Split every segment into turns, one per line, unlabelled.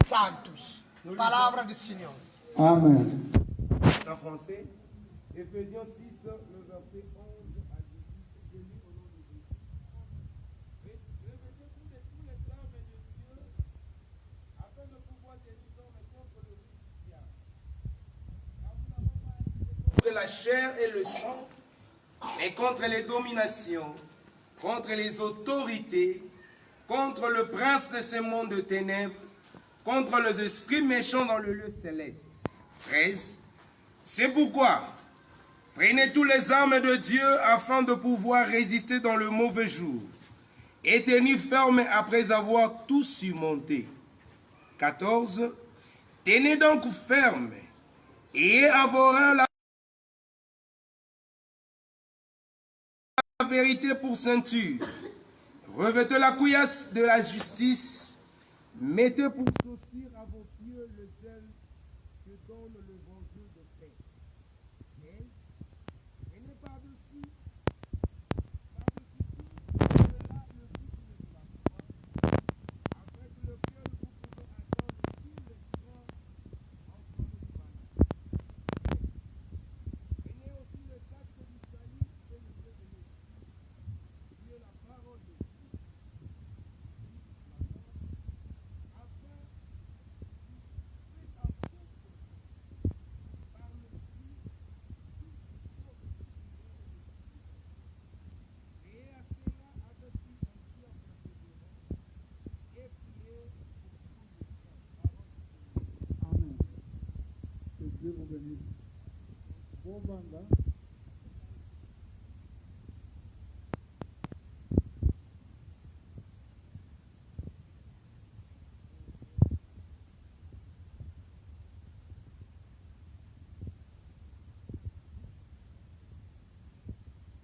santos. Palavra do Senhor.
Amém.
En français, Éphésiens 6, le verset 11 à 18. Je lis au nom de Jésus. Revêtez tous les armes de Dieu afin de pouvoir tenir ferme contre le risque du diable. Car nous n'avons pas à lutter contre la chair et le sang, mais contre les dominations, contre les autorités, contre le prince de ce monde de ténèbres, contre les esprits méchants dans le lieu céleste. 13. C'est pourquoi, prenez tous les armes de Dieu afin de pouvoir résister dans le mauvais jour et tenir ferme après avoir tout surmonté. 14. Tenez donc ferme et avoir la vérité pour ceinture. Revêtez la cuirasse de la justice. Mettez pour chaussure à vos pieds le zèle que donne l'évangile de paix. 16. Prenez par-dessus tout cela le bouclier de la foi, afin que le cœur vous pouvez attendre tous les freins en forme du malade. Prenez aussi le casque du salut et le feu de l'esprit, qui est la parole de Dieu.
Dieu vous bénisse. Bon vanga.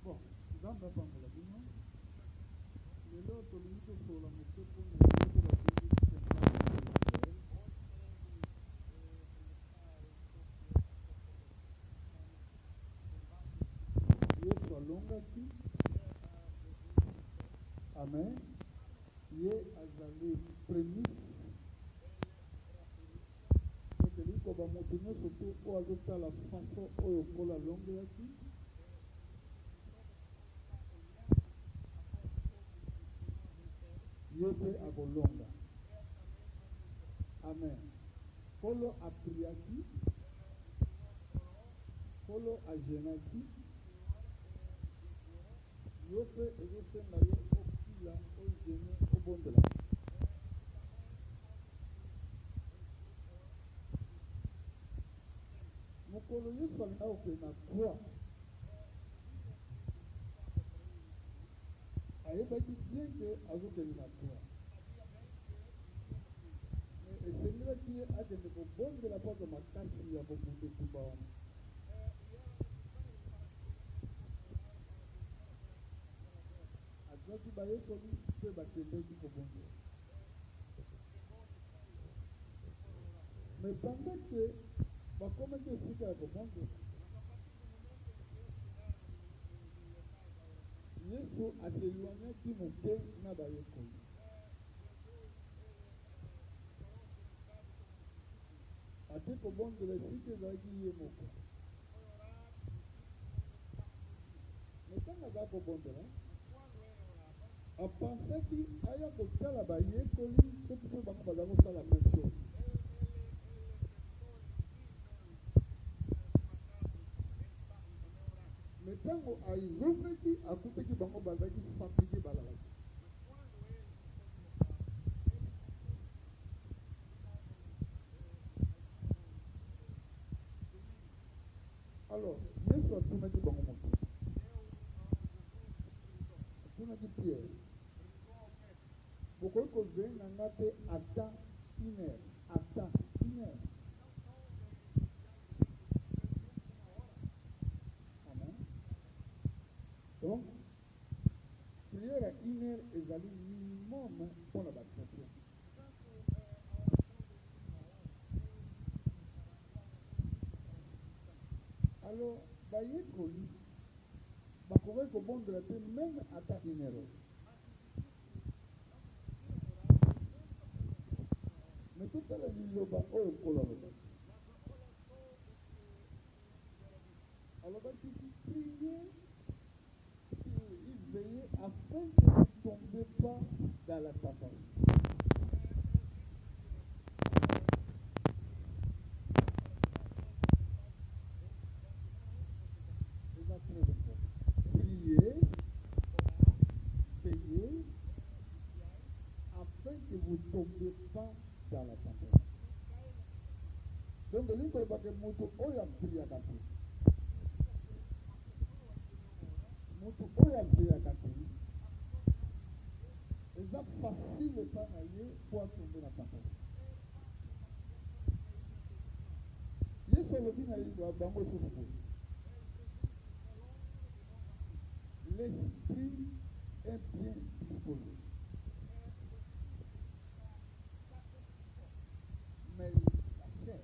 Bon, dans le banque la vie, non? Les autres, les autres, pour la montée, pour la longa aqui. Amém. E azali prémisse. Porque ele como montinho surtout ou ajouter la façon ou pour la longue aqui. Yote abolonga. Amen. Follow a priaki. Follow a genaki. Yope ezosenga yo okila ozene obondela. Mokolo Yesu alinga okende na croix. Ayebaki bien ke azokende na croix. Mais esengelaki ye akende kobondela mpaka makasi ya bobutu tuba wana. Azwaki bayekoli mpe bakendeki kobondela. Mais pendant que bakomaki esika ya kobondela, Yesu aseloignaki moke na bayekoli. Ate kobondela esika ezalaki ye moko. Mais ntango aza kobondela, apensaki aya kotala bayekoli soki mpe bango baza kosala même chose. Mais ntango ayizofaki akutaki bango bazalaki fatigué balalaki. Alors Yesu atunaki bango moto, atunaki Pierre, bokoki kozenga nga te ata une heure, ata une heure. Amen. Donc prière à une heure ezali minimum pour la baptisation. Alors bayekoli bakoki kobondela te même ata une heure. Mais tout kotala liloba oyo Paul alobaki. Alobaki priez et veillez afin que vous ne tombiez pas dans la tentation. C'est ça très important. Priez, veillez afin que vous ne tombiez pas dans la tentation. Donc, il faut que moto oya priya kati. Moto oya priya kati. C'est facile pas d'aller pour tomber dans la tentation. Yesu alobina liba bango sufu. L'esprit est bien disposé. Mais la chair,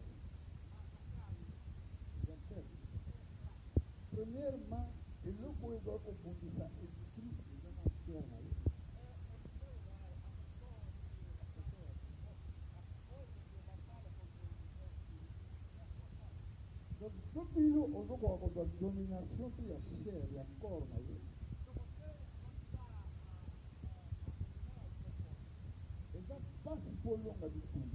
premièrement, et le coup est au fond de ça, esprit est dans la chair. Donc, ce qui est au la domination de la chair, la corps, et ça passe pour l'homme du tout.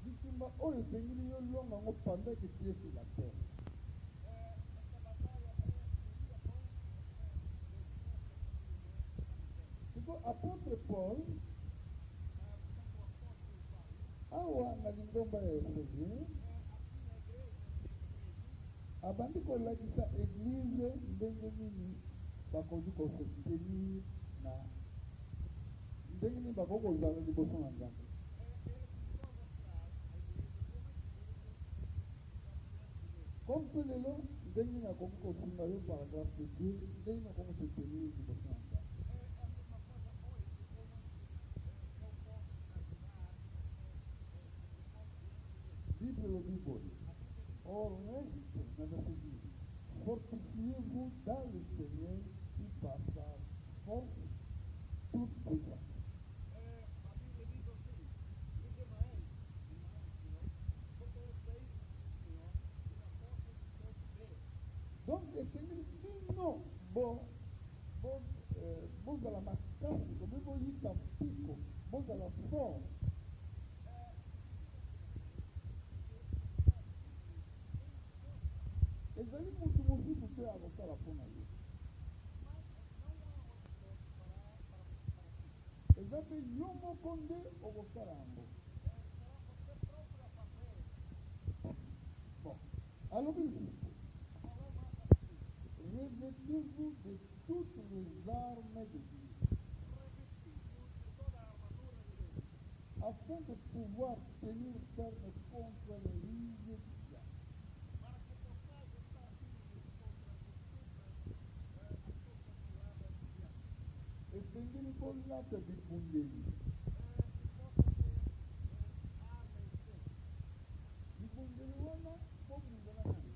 Dites-moi, oh, le Seigneur, l'homme a pendant que tu es sur la terre. C'est que l'apôtre Paul, awa na lingomba ya Efesie, abandi kolakisa église ndenge nini bakoki kosotenir na ndenge nini bakoki kozala liboso na Nzambe. Comme que lelo ndenge nakoki kosunga yo par grâce de Dieu, ndenge nakoki kosotenir liboso na Nzambe. Bible le Bible. Or reste, dans ce dit, fortifiez-vous dans le Seigneur qui par sa force toute puissance. Donc le Seigneur dit non, bon à la macasse, comme vous dites en pico, bon à la force. ezali mutu mosusu mpe akosala mpona ye eza mpe yo moko nde okosala yango. Bon, alobi lisusu revêtez-vous de toutes les armes de Dieu afin de pouvoir tenir ferme contre les ruses du diable. Esengeli kolata bibundeli. Bibundeli wana bobundela nani?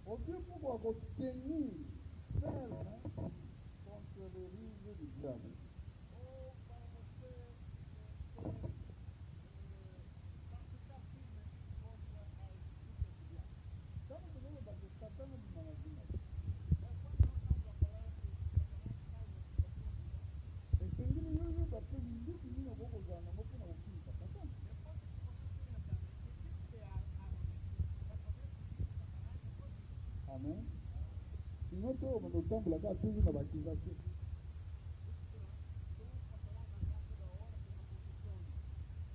Obie pouvoir tenir ferme contre les ruses du diable. Amen. Sinon, tu as le temple là, toujours dans l'accusation.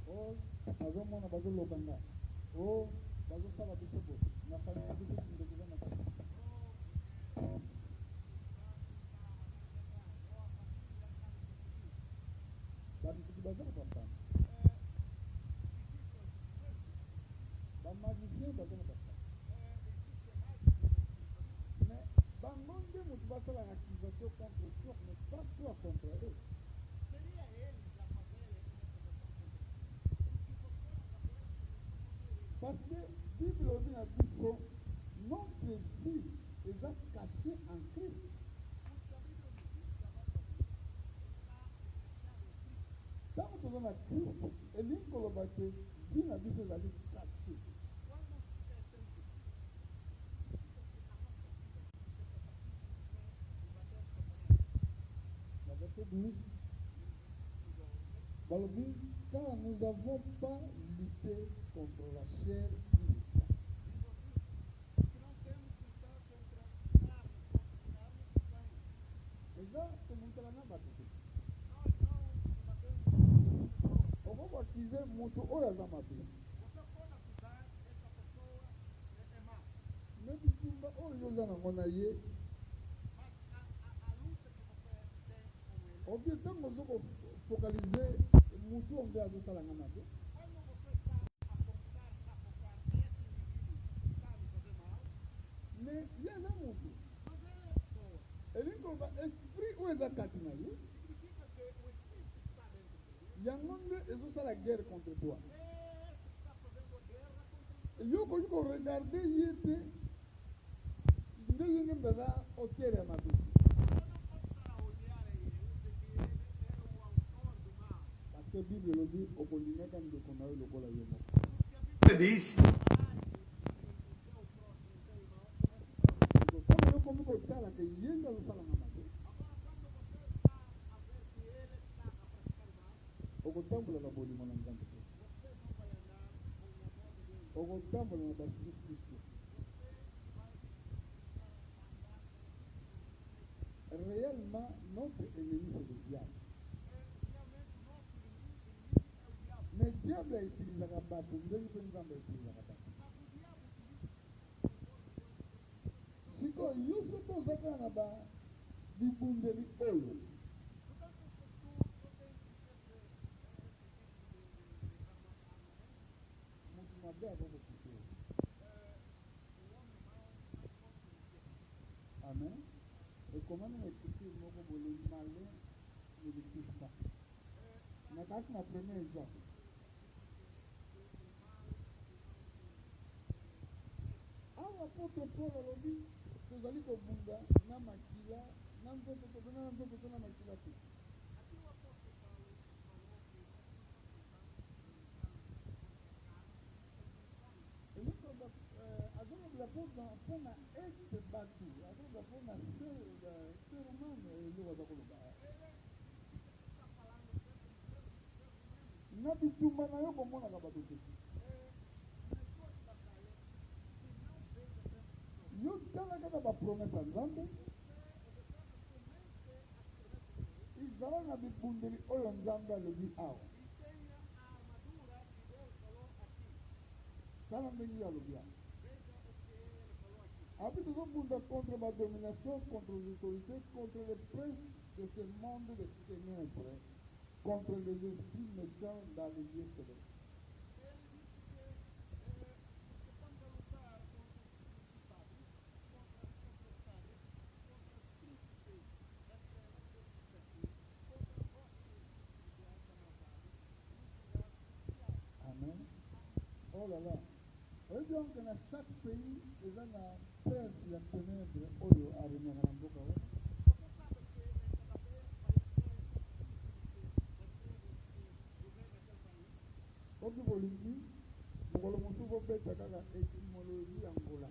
Oh, azon mona bazo lokanga. Oh, bazo sala bisobo. Na fanya biso ndekeza na kasa. Basi tukibaza papa. Ba magicien bazo na papa. Mais bangonde mutu basala accusation contre toi, mais pas toi contre eux. Parce que la Bible a dit que notre vie est cachée en Christ. ntango toza na kristo elingi koloba te vi na biso ezali kashe. Na verset 12 balobi car nous n'avons pas lutté contre la chair et le sang. eza tomutala na bato te okobakize moto oyo aza mabe me bitumba oyo oza nango na ye obi ntango ozo kofokalize motu onge azosalanga mabe me ye aza motu elingi koloba esprit oyo eza kati na ye yango nde ezosala guerre contre toi yo okoki koregarde ye te nde ye nde mbaza otere ya mabe parce que bible elobi okondingaka ndeko na yo lokola ye moko
Diz,
ntango yo komi kotalaka ye nde azosalanga mabe okotambola na bolimo na nzambe te okotambola na basusu kristo réellement notre ennemi c'est le diable mais diable autilisaka bato ndenge mpe nzambe autilisaka bato sikoyo yo soki oza kaka na bibundeli oyo motu mabe akokokite amen ekomami na écriture moko boye le malin ne le touche pas nakasi na premier exemple awa apôtre paul alobi tozali kobunda na makila na nzoto tobenda na nzoto to na makila te elikoba azolobela mpona ete bato azoloba mpona seromane eloko aza koloba na bitumba na yo komonaka bato te yo tala kaka bapromese ya nzambe ezala na bibundeli oyo nzambe alobi awa tala ndenge ye alobi awa abi tozobunda contre la domination, contre les autorités, contre les princes de ce monde de ténèbres, contre les esprits méchants dans les lieux célestes. Amen. Oh là là. Et donc, dans chaque pays, il y a un prince de ténèbres, oyo arimena na mboka wana. Oki bolingi, mokolo mosusu bobeta kaka étymologie ya ngola.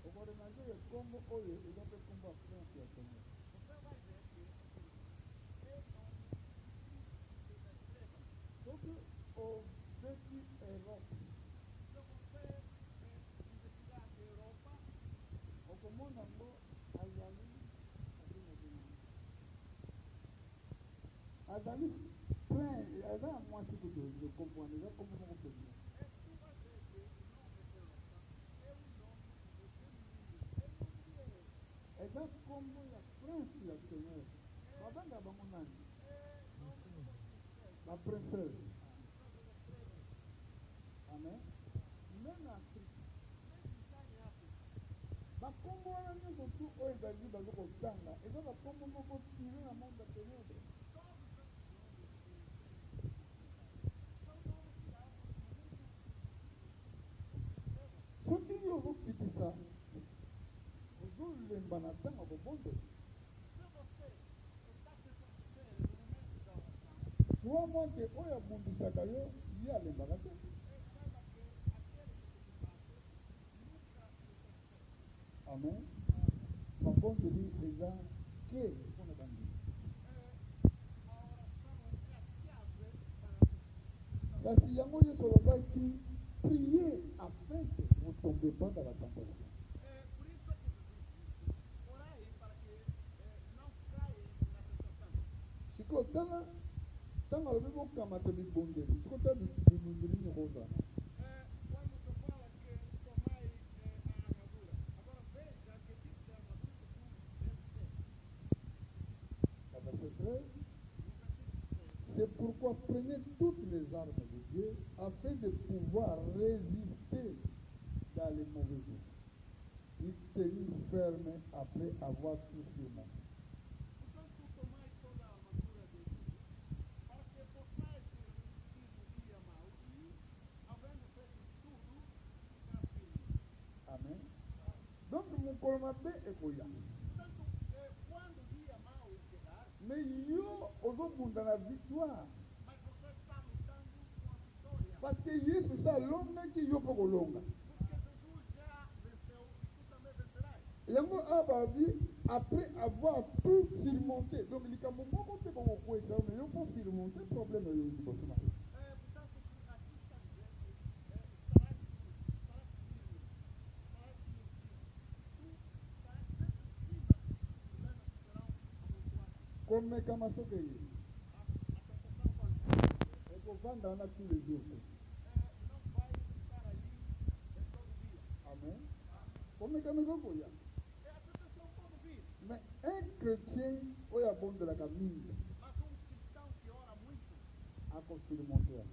Okoremarke ke Congo oyo eza mpe Congo ya prince ya ténèbres. Soki obeti Europe, okomona ngo azali plein, aza ya mwasi kutu comprendre, eza kombo moko pene. Eza kombo ya prince ya ténèbres. Babanga bango nani? La princesse. Amen. Même en Afrique. Bakombo wana nyonso tu oyo ezali bazokotanga eza bakombo moko tire na monde ya ténèbres. kolemba na ntango kobondela. Crois-moi que oyo abundisaka yo ye alembaka te. Amen. Mabondeli eza ke mpona bandimi. Kasi yango nyonso olobaki prier afin que vous ne tombez pas dans la tentation. Sikoyo tala ntango alobi bokamata bibondeli sikoyo tala bibondeli nini kozala. C'est pourquoi prenez toutes les armes de Dieu afin de pouvoir résister dans les mauvais jours. Et tenir ferme après avoir tout surmonté. Amen. Donc, mon colomabé est koya. Mais yo, ozobunda la victoire. Parce que Jésus ça longa qui yo poko longa. Yango ababi après avoir tout surmonté. Donc il y a moment où tu peux quoi ça mais yo faut surmonter problème yo di bosima. Comme kama soke yi. Et pour vendre on a tous les jours. Amen. Comme kama soko ya. Mais un chrétien oyo abondelaka mingi akosurmonter.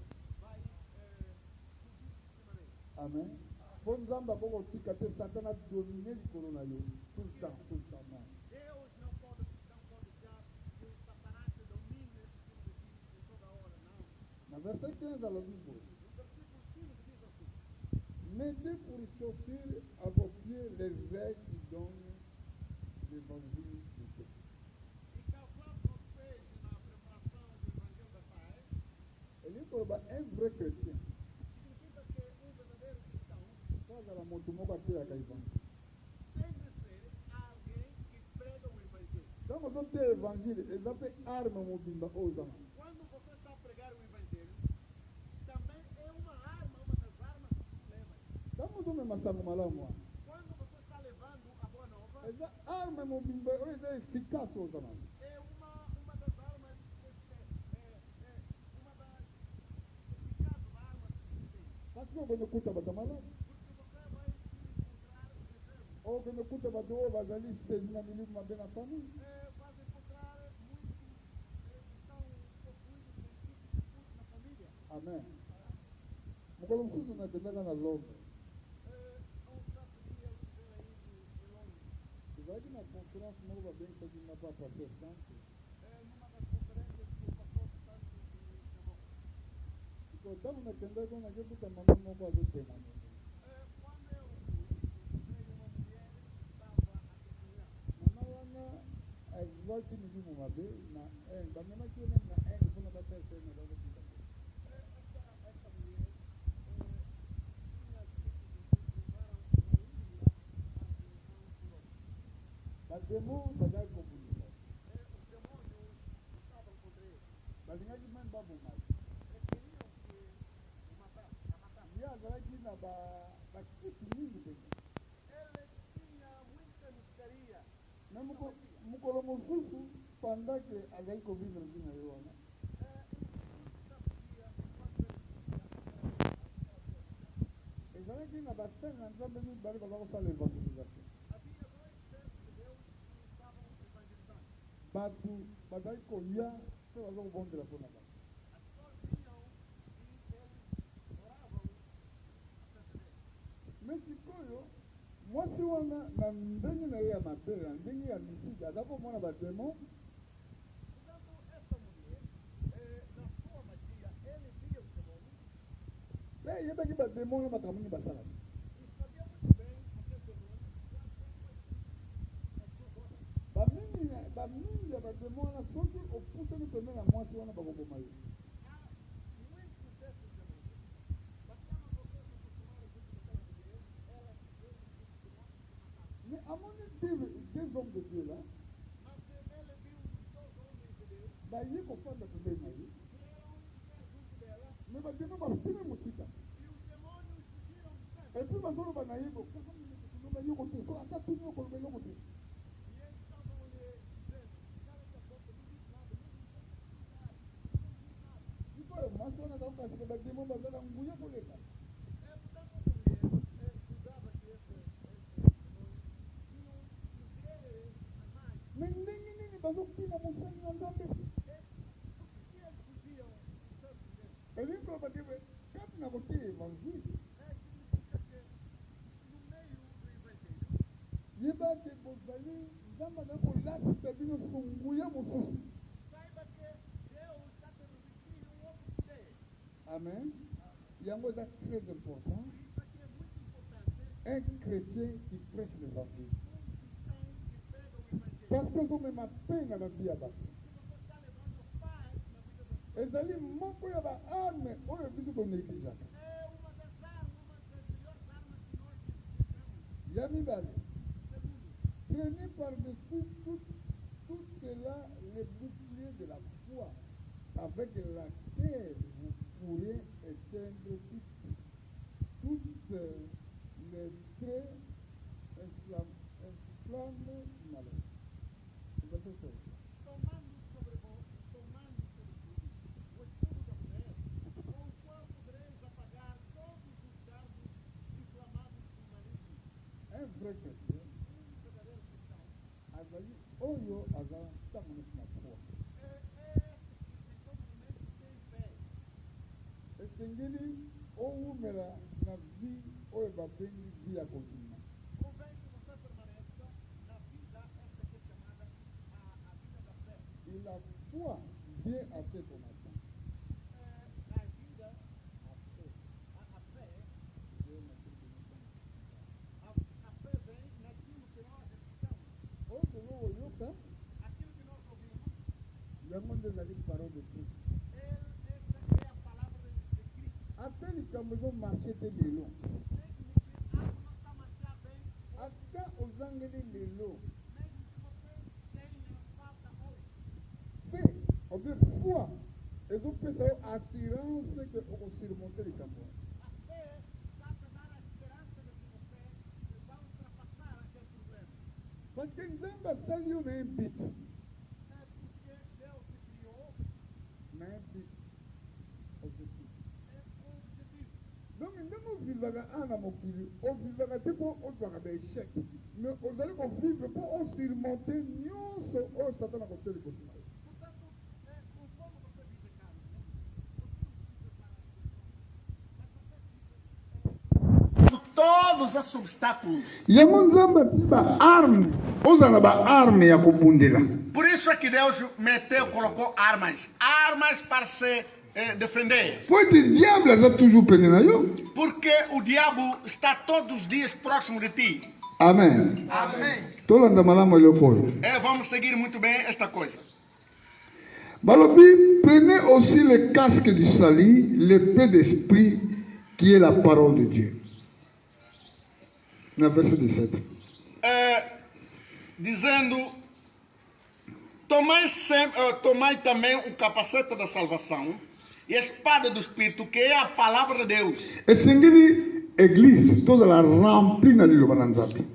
Amen. Po nzambe akokotika te satana domine likolo na yo tout le temps. Verset 15 à la Bible. Mettez pour chaussure à vos pieds les ailes qui donnent l'évangile de Dieu. Et lui, un vrai chrétien. Ça, c'est la montumoko à terre à l'évangile. Donc, on a l'évangile, et ça fait arme mobile aux hommes. Quando você está levando a boa nova, essa arma é eficaz, é uma das armas, uma das eficazes armas que tem. Porque você vai encontrar reserva. Ou quando escuta bateu, vai ali 6 na milímetros uma bem na família. Vai encontrar muitos que estão possuídos de espírito na família. Amém. Mukolo mfuzu na tendanga na logo. Vai que na conferência não vai bem fazer na para fazer santo. Numa das conferências que o pastor Santos me chamou. Então estamos na tenda com a gente que mamãe não vai ter tema. Quando eu veio uma mulher estava a testemunhar. Mamãe as voltas me viu uma vez na da mesma que na quando vai ter cena da outra. Essa mulher mas demônio vai comunicar. Os demônios estavam contra ele. Mas ninguém de mãe babu mais. Eles queriam que o matasse. E agora aqui na batista lindo bem. Ele tinha muita mistaria. Mesmo com mucolomosusu panda que alguém convive aqui na Iona. Eles aqui na batista não sabem muito bem como fazer evangelização. Batu bazali kolia pe baza kobondela mpona bango. Mais sikoyo mwasi wana na ndenge na ye ya mabe na ndenge ya misiki aza komona bademo. Pe yebaki bademo oyo makambo nini basalaki. bamingi ya bademo wana soki opusani pembeni ya mwasi wana bakoboma ye. Mais à mon avis, deux hommes de Dieu là, bah il y a qu'on parle de problème là. Mais bah demain bah c'est même aussi ça. Et puis bah solo bah naïe bon, nous bah y côté, so ata tout nous qu'on va y côté. Si toi moi je n'ai pas parce que bah demain bah ça ngouya pour les gars. Mais nini bazokina mosani na Nzambe. Elimba bakebe kati na kote évangile. Yeba ke bozali Nzambe na kolakisa bino sunguya mosusu. Amen. Yango est très important. Un chrétien qui prêche l'évangile. Parce que vous même peine à la vie à bas. Et ça dit, mon peu à la arme, on a vu ce qu'on néglige. Yami Bali, prenez par-dessus tout cela les boucliers de la foi, avec laquelle vous pourrez éteindre toutes les traits inflammés du malheur.
Tomando sobre vós o escudo da fé, com o qual podereis apagar todos os dardos inflamados do maligno.
Un vrai chrétien,
Verdadeiro cristão,
azali oyo azala ntango nyonso na foi.
Então, momento tem fé.
Esengeli owumela na vi oyo babengi vi ya kondima.
Convém que você permaneça na vida, esta que é chamada a vida da fé.
Et la foi vient à ce qu'on attend.
A vida, a fé, a fé vem naquilo que nós escutamos,
Oyo oyoka,
aquilo que nós ouvimos.
yango nde ezali parole de Christ.
Esta é a palavra de Cristo.
Ata likambo ezomarche te lelo,
Mesmo que algo não está a marchar bem,
ata ozangeli lelo,
mesmo que você tenha falta hoje,
fe obe foi ezopesa yo assurance ke okosurmonte likambo wana.
a fé está a dar a esperança de que você vai ultrapassar aquele problema.
Parce que Nzambe asali yo na un but,
É porque Deus te criou
na un but objectif.
com um objetivo.
Donc ndenge ovivaka awa na mokili ovivaka te mpo ozwaka baéchec, mais ozali kovivre mpo osurmonte nyonso oyo satana akotia liboso na yo.
Portanto, conforme você vive, Carlos, você não precisa parar de mas você vive
Todos os obstáculos.
yango Nzambe ati baarme ozala na baarme ya kobundela.
Por isso é que Deus colocou armas. Armas para se defender.
Fo ete diable aza toujours pene na yo.
Porque o diabo está todos os dias próximo de ti.
Amen.
Amém.
Tolanda malamu eloko oyo.
Vamos seguir muito bem esta coisa.
Balobi, prenez aussi le casque du salut, l'épée d'esprit qui est la parole de Dieu. Na verset 17.
Dizendo: tomai também o capacete da salvação e a espada do Espírito, que é a palavra de Deus.
Esengeli église tozala rempli na liloba na Nzambe.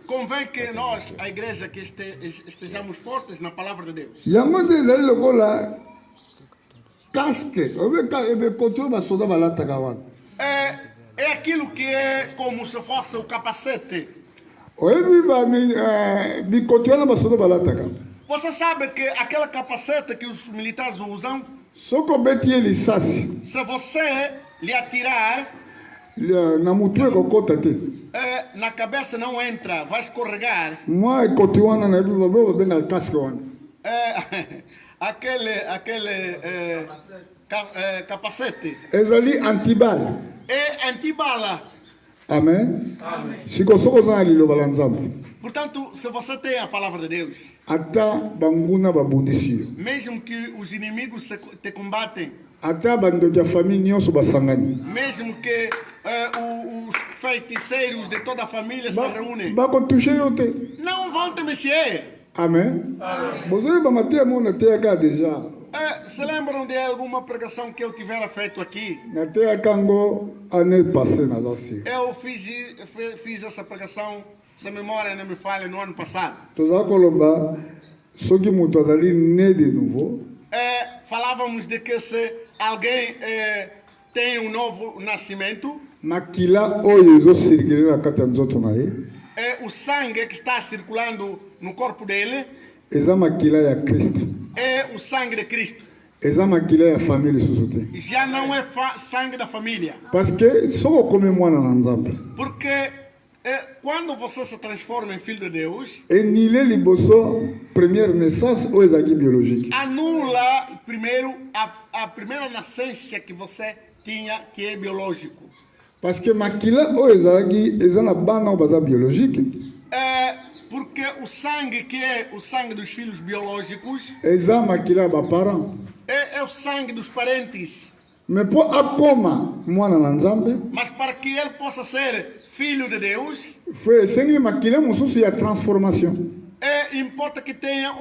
Convém que nós, a igreja, que estejamos fortes na palavra de Deus.
Yango te ezali lokola casque ebe koti oyo basoda balataka wana.
É aquilo que é como se fosse o capacete.
Oyebi bikoti wana basoda balataka.
Você sabe que aquele capacete que os militares usam,
Soki obeti ye lisasi
se você lhe atirar,
na mutu ekokota te.
na cabeça não entra, vai escorregar.
Mwa ekoti wana nayebi babe babengaka casque wana.
Aquele capacete
Ezali antibale.
é antibala.
Amen. Siko soko oza na liloba la Nzambe.
Portanto, se você tem a palavra de Deus,
ata banguna babundisi yo,
mesmo que os inimigos te combatem,
ata bandoki ya famille nyonso basangani,
mesmo que os feiticeiros de toda a família se reúnem,
bakotushe yo te.
não vão te mexer.
Amen. Bozoyeba mateya mo nateyaka deja,
Se lembram de alguma pregação que eu tivera feito aqui?
nateyaka yango année passée naza siri.
Eu fiz essa pregação, se a memória não me falha, no ano passado.
Toza koloba soki moto azali né de nouveau,
Falávamos de que se alguém tem um novo nascimento,
makila oyo ezosirikile na kati ya nzoto na ye
o sangue que está circulando no corpo dele
eza makila ya Kristo,
é o sangue de Cristo.
eza makila ya famille lisusu te.
Já não é sangue da família.
Parce que soki okomi mwana na nzambe,
Porque quando você se transforma em filho de Deus,
enile liboso première naissance oyo ezalaki biologique.
anula primeiro a primeira nascença que você tinha, que é biológico.
Parce que makila oyo ezalaki eza na bana oyo baza biologique,
Porque o sangue que é o sangue dos filhos biológicos
eza makila ya baparent.
é o sangue dos parentes.
Mais mpo akoma mwana na nzambe,
Mas para que ele possa ser filho de Deus,
fo esengeli makila mosusu ya transformation.
importa que tenha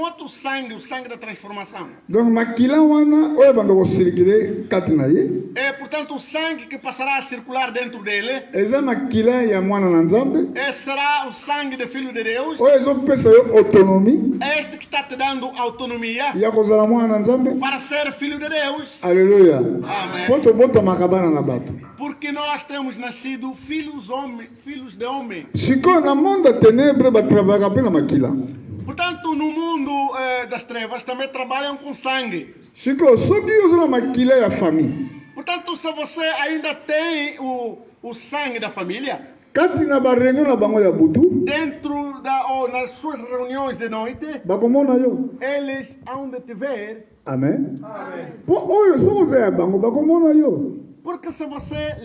outro sangue, o sangue da transformação.
Donc makila wana oyo ebanda kosirikile kati na ye
Portanto, o sangue que passará a circular dentro dele
eza makila ya mwana na nzambe
será o sangue do filho de Deus.
oyo ezopesa yo autonomie
É este que está te dando autonomia
ya kozala mwana na nzambe.
para ser filho de Deus.
Alleluya.
Amen.
Po tobotamaka bana na bato.
Porque nós temos nascido filhos de homem.
Sikoyo na monde ya ténèbre batravaillaka mpe na makila.
Portanto, no mundo das trevas também trabalham com sangue.
Sikoyo soki oza na makila ya famille,
Portanto, se você ainda tem o sangue da família,
kati na bareunion na bango ya butu
dentro ou nas suas reuniões de noite,
bakomona yo.
eles hão de te ver.
Amen. Po oyo soki oza ya bango bakomona yo.
Porque se você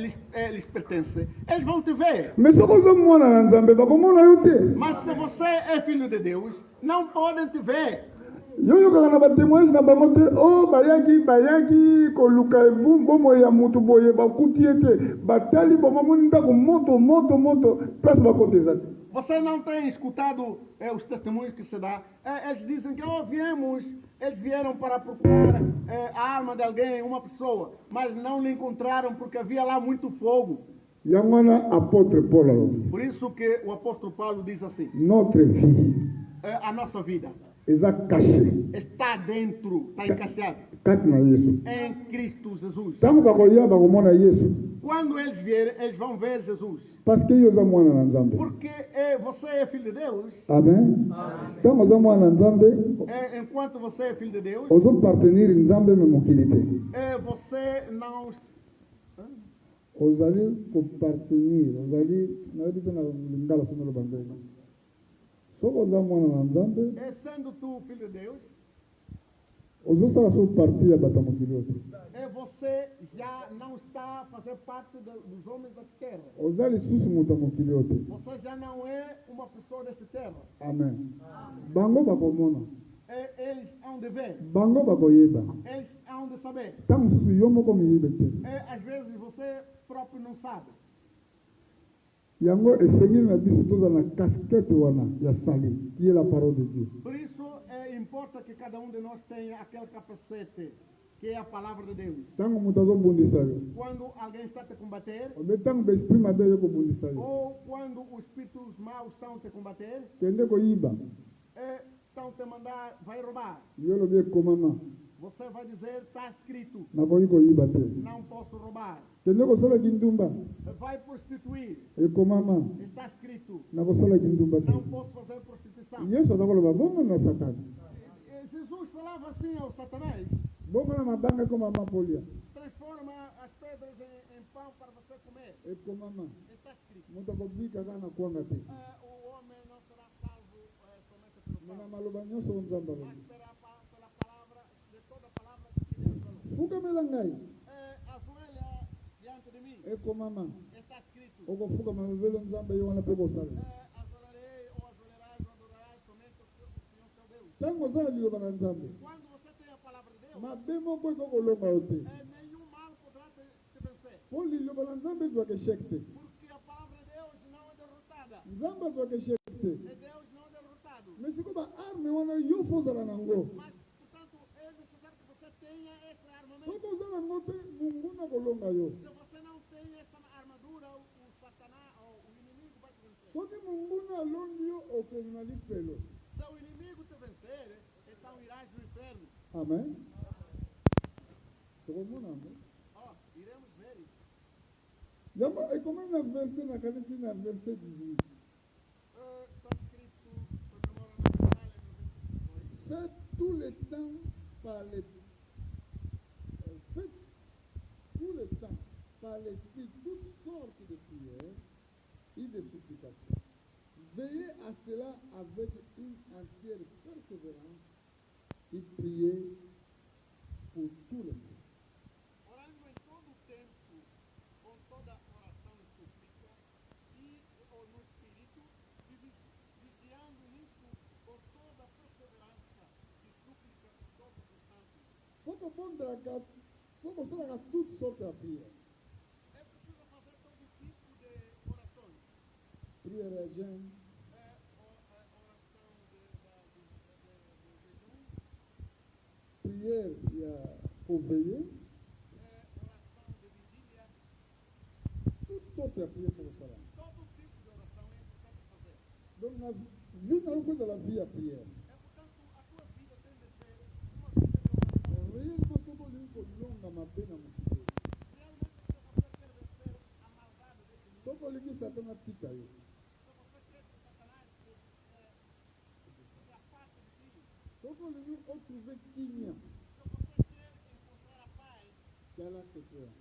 lhes pertence, eles vão te ver.
Mais soki oza mwana na nzambe bakomona yo te.
Mas se você é filho de Deus, não podem te ver.
Yo yokaka na batémoignage na bango te, o bayaki koluka bomoi ya motu boye bakuti ye te, batali bamamoni ndako moto place bakota eza te.
Você não tem escutado os testemunhos que se dá? Eles dizem que eles vieram para procurar a alma de alguém, uma pessoa, mas não lhe encontraram porque havia lá muito fogo.
Yango wana apôtre Paul alobi,
Por isso que o apóstolo Paulo diz assim,
notre vie
a nossa vida
eza caché
está dentro, está encaixada
kati na Yesu.
em Cristo Jesus.
Ntango bakoya bakomona Yesu,
Quando eles vierem, eles vão ver Jesus.
parce que yo oza mwana na nzambe.
Porque você é filho de Deus.
Amen. Ntango oza mwana na nzambe,
Enquanto você é filho de Deus,
ozopartenir nzambe me mokili te.
você não...
Ozali kopartenir, ozali nayebi te na lingala soki oloba ndenge. Soki oza mwana na nzambe,
Sendo tu filho de Deus,
ozosala so parti ya bato ya mokili oyo te.
você já não está a fazer parte dos homens da terra.
Oza lisusu moto ya mokili oyo te.
Você já não é uma pessoa desta terra.
Amen. Bango bakomona,
Eles hão de ver,
bango bakoyeba.
eles hão de saber.
Ntango mosusu yo moko miyibe te.
Às vezes você próprio não sabe.
Yango esengeli na biso tozala na casquette wana ya sali, qui est la parole de Dieu.
Por isso, importa que cada um de nós tenha aquele capacete, que é a palavra de Deus.
Ntango moto azobundisa yo,
Quando alguém está a te combater,
obe ntango baesprit mabe yo kobundisa yo,
ou quando os espíritos maus estão a te combater,
kende koyiba,
estão a te mandar, vai roubar.
yo olobi ekomama,
Você vai dizer, está escrito,
nakoki koyiba te.
não posso roubar.
Kende kosalaki ndumba,
Vai prostituir,
ekomama,
está escrito,
nakosalaki ndumba te.
não posso fazer prostituição.
Yesu aza koloba bongo na satani,
Jesus falava assim ao Satanás,
bongo na mabanga ekoma mapolia,
transforma as pedras em pão para você comer.
ekomama,
Está escrito.
moto akobika kaka na kwanga te.
O homem não será salvo somente pelo
Me na
pão,
maloba nyonso oyo nzambe
mas
alobi.
pela palavra, de toda a palavra que Deus falou.
Fukamela ngai,
Ajoelha diante de mim,
ekomama,
está escrito.
okofukama mevelo nzambe yo wana mpe kosala.
Ajoelharei ou
ntango oza na liloba na nzambe
quando você tem a palavra de Deus,
mabe moko ekokolonga yo te
nenhum mal poderá te vencer.
mpo liloba na nzambe ezwaka eshek te
Porque a palavra de Deus não é derrotada.
nzambe azwaka eshek te
É Deus não derrotado.
me sikoyo baarme wana yo fo ozala nango
Mas, portanto, é necessário que você tenha esse armamento.
soki oza nango te monguna kolonga yo
Se você não tem essa armadura, o Satanás, o inimigo vai te vencer.
soki monguna alongi yo okende na lifelo
Se o inimigo te vencer, então irás no inferno.
amen tokomona yango
Ó, iremos ver isso.
yango ekomami na verse nakanisi na verse 18
Está escrito, por memória nacional, no versículo 2.
faites tout le temps par les faites tout le temps par l'esprit toutes sortes de prières et de supplications. Veillez à cela avec une entière persévérance et priez pour tous les saints.
Orando em todo o tempo, com toda oração e súplica, e no Espírito, e vigiando nisso com toda a perseverança e súplica por todos os santos.
Faut qu'on à toutes sortes de prières.
É preciso fazer todo tipo de orações.
Prière à jeûne,
Oração de jejum,
prière pour veiller,
oração de vigília,
toutes sortes de prières pour cela.
todo tipo de oração é importante fazer.
Donc, la vie n'a pas de la vie à prière.
É, portanto, a tua vida tem de ser uma vida de oração.
Réellement, ce qu'on dit, c'est longue à ma peine à mon côté.
Realmente, se você quer vencer a maldade desse mundo,
Ce qu'on dit, c'est Satan a tika yo.
se você quer que Satanás se afaste de ti,
Ce qu'on dit, on trouve Kimia,
se você quer encontrar a paz,
qui a la secret.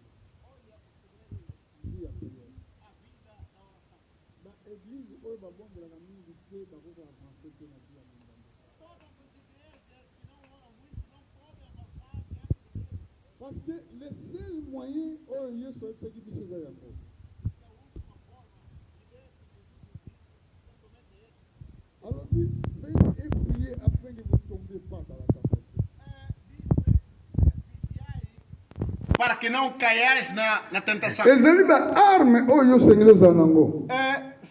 olha o segredo é
Vie à prière.
a vida da oração.
Ba église, oyo babondelaka mingi te bakoko avancer te na vie ya mondambo.
Todas as igrejas que não oram muito não podem avançar diante de Deus.
Parce que le seul moyen oyo yesu ayebisaki biso eza yango.
Porque a última forma de ver que Jesus nos disse é somente Ele.
Alors lui, veillez et priez afin que vous ne tombiez pas dans la tentation.
Vigiai para que não caias na tentação.
ezali baarme oyo osengeli ozala nango